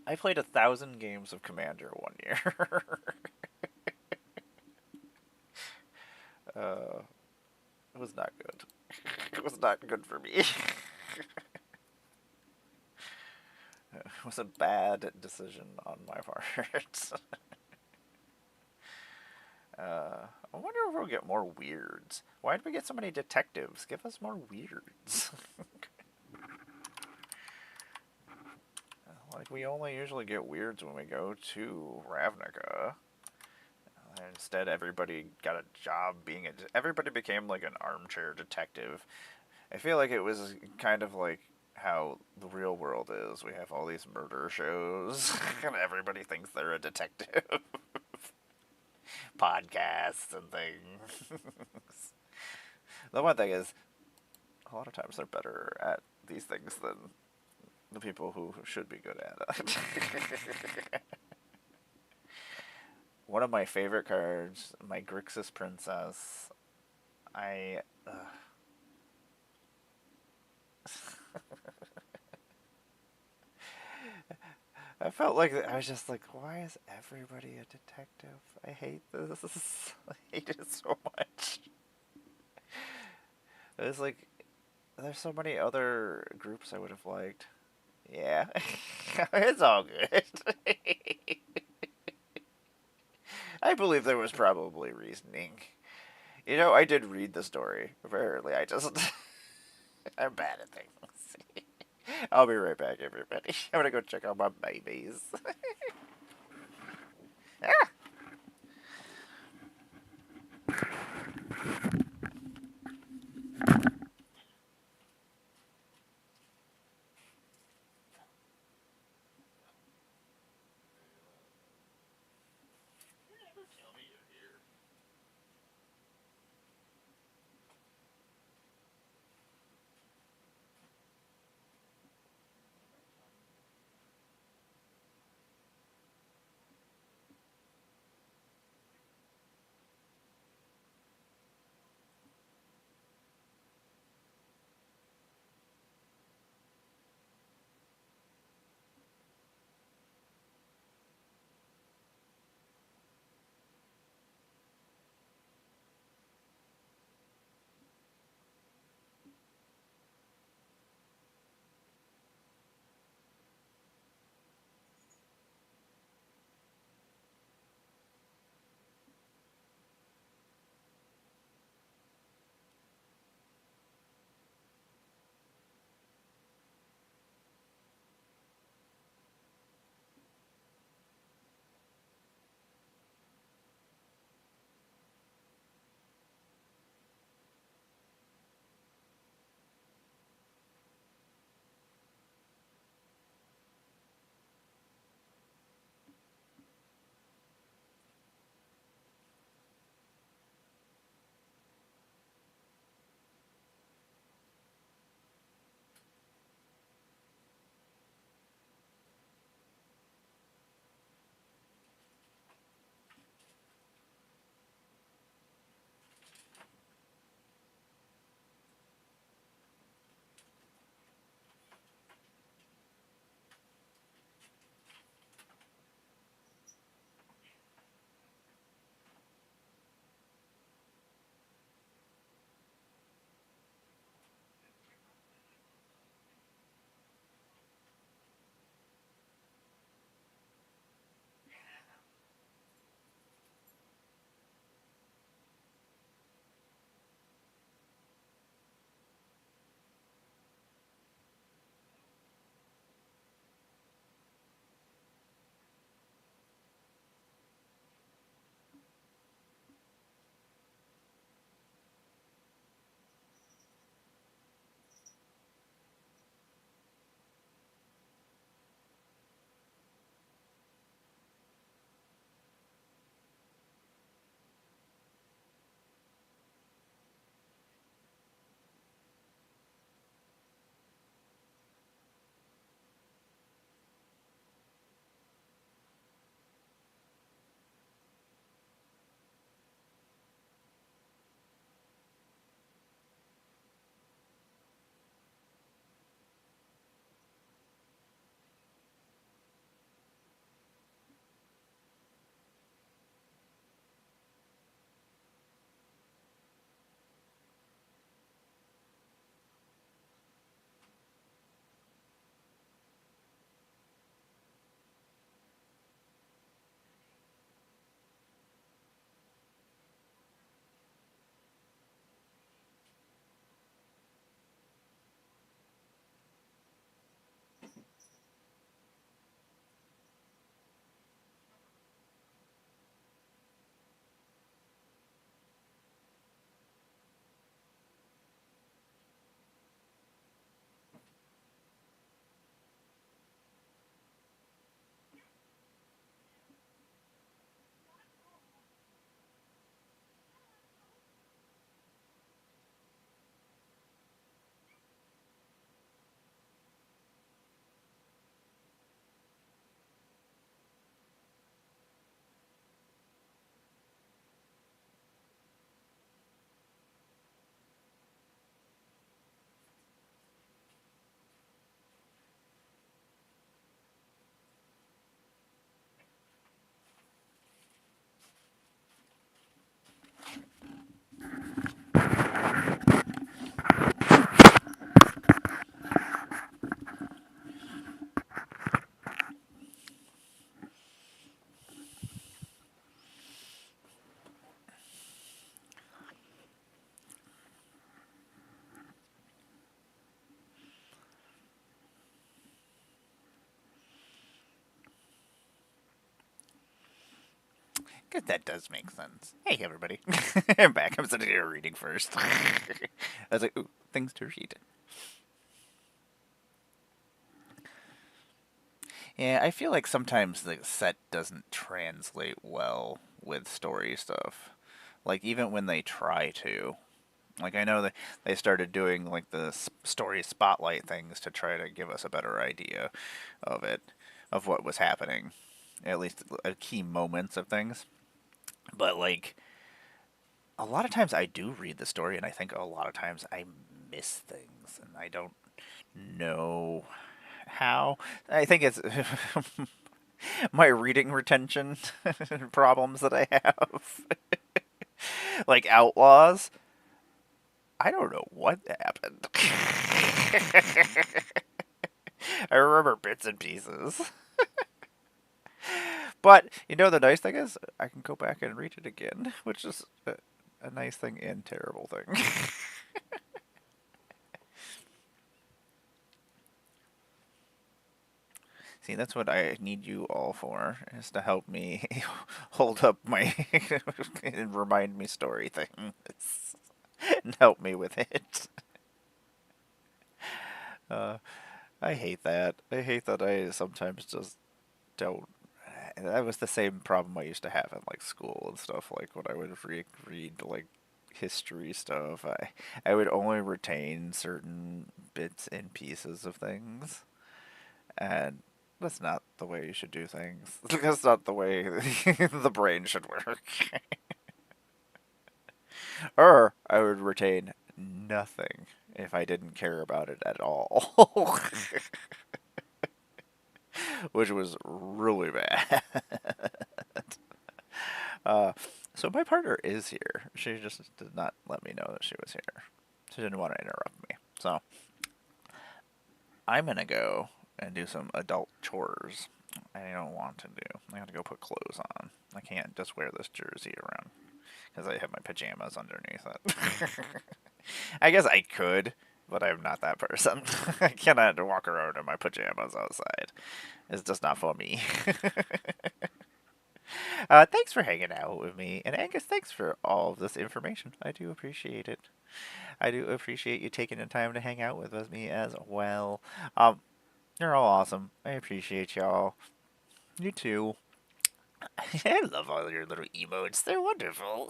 I played 1,000 games of Commander one year. It was not good. It was not good for me. It was a bad decision on my part. I wonder if we'll get more weirds. Why did we get so many detectives? Give us more weirds. Like, we only usually get weirds when we go to Ravnica. Instead, everybody got a job being everybody became like an armchair detective. I feel like it was kind of like how the real world is. We have all these murder shows, and everybody thinks they're a detective. Podcasts and things. The one thing is, a lot of times they're better at these things than the people who should be good at it. One of my favorite cards, my Grixis Princess. I I felt like I was just like, why is everybody a detective? I hate this. I hate it so much. It was like, there's so many other groups I would have liked. Yeah, it's all good. I believe there was probably reasoning. You know, I did read the story. Apparently, I just I'm bad at things. I'll be right back, everybody. I'm gonna go check out my babies. Ah! That does make sense. Hey, everybody. I'm back. I'm sitting here reading first. I was like, ooh, things to read. Yeah, I feel like sometimes the set doesn't translate well with story stuff. Like, even when they try to. Like, I know that they started doing, like, the story spotlight things to try to give us a better idea of it, of what was happening. At least key moments of things. But, like, a lot of times I do read the story, and I think a lot of times I miss things, and I don't know how. I think it's my reading retention problems that I have. Like Outlaws, I don't know what happened. I remember bits and pieces. But, the nice thing is, I can go back and read it again, which is a nice thing and terrible thing. See, that's what I need you all for, is to help me hold up my and remind me story things and help me with it. Uh, I hate that. I hate that I sometimes just don't. That was the same problem I used to have in like school and stuff. Like when I would read like history stuff, I would only retain certain bits and pieces of things, and that's not the way you should do things. That's not the way the brain should work. Or I would retain nothing if I didn't care about it at all. Which was really bad. Uh, so my partner is here. She just did not let me know that she was here. She didn't want to interrupt me. So I'm going to go and do some adult chores I don't want to do. I have to go put clothes on. I can't just wear this jersey around because I have my pajamas underneath it. I guess I could, but I'm not that person. I cannot walk around in my pajamas outside. It's just not for me. Thanks for hanging out with me. And Angus, thanks for all of this information. I do appreciate it. I do appreciate you taking the time to hang out with me as well. You're all awesome. I appreciate y'all. You too. I love all your little emotes. They're wonderful.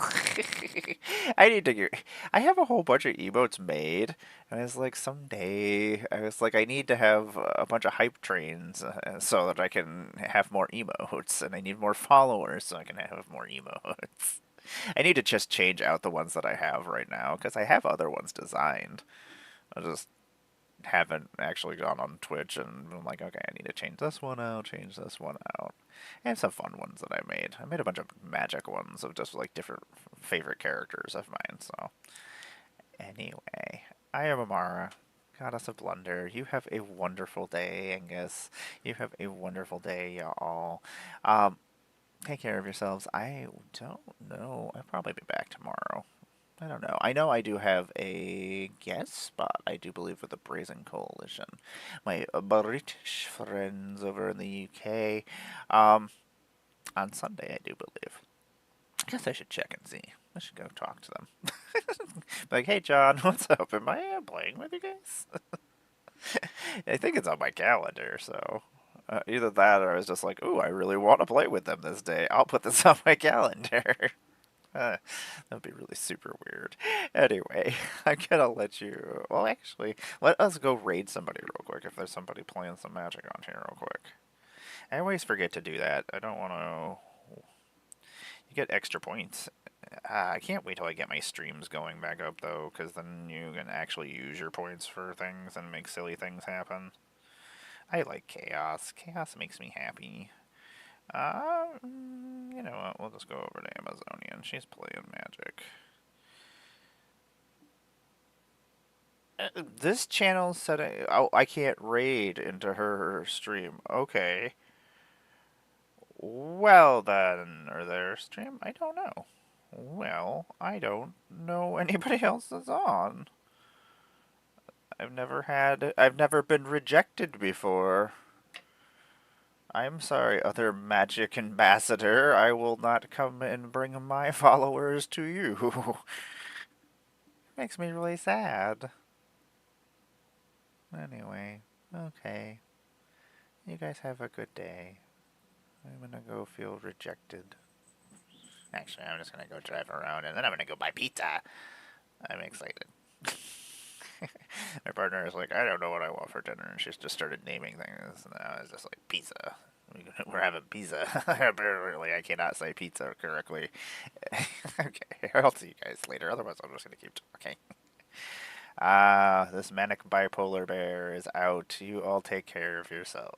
I need to get. I have a whole bunch of emotes made. And I was like, someday, I was like, I need to have a bunch of hype trains so that I can have more emotes, and I need more followers so I can have more emotes. I need to just change out the ones that I have right now because I have other ones designed. I just haven't actually gone on Twitch and been like, okay, I need to change this one out, change this one out. I have some fun ones that I made. I made a bunch of magic ones of just like different favorite characters of mine. So anyway, I am Amara, Goddess of Blunder. You have a wonderful day, Angus. You have a wonderful day, y'all. Take care of yourselves. I don't know. I'll probably be back tomorrow. I don't know. I know I do have a guest spot, I do believe, with the Brazen Coalition. My British friends over in the UK. On Sunday, I do believe. I guess I should check and see. I should go talk to them. Like, hey, John, what's up? Am I playing with you guys? I think it's on my calendar, so either that or I was just like, ooh, I really want to play with them this day. I'll put this on my calendar. That would be really super weird. Anyway, I'm gonna let you. Well, actually, let us go raid somebody real quick if there's somebody playing some magic on here real quick. I always forget to do that. I don't want to. You get extra points. I can't wait till I get my streams going back up though, because then you can actually use your points for things and make silly things happen. I like chaos. Chaos makes me happy. You know what? We'll just go over to Amazonian. She's playing magic. This channel said I can't raid into her stream. Okay. Well then, or their stream? I don't know. Well, I don't know anybody else that's on. I've never been rejected before. I'm sorry, other magic ambassador. I will not come and bring my followers to you. Makes me really sad. Anyway, okay. You guys have a good day. I'm gonna go feel rejected. Actually, I'm just gonna go drive around and then I'm gonna go buy pizza. I'm excited. My partner is like, I don't know what I want for dinner, and she's just started naming things, and I was just like, pizza. We're having pizza. Apparently, I cannot say pizza correctly. Okay, I'll see you guys later. Otherwise, I'm just gonna keep talking. This manic bipolar bear is out. You all take care of yourselves.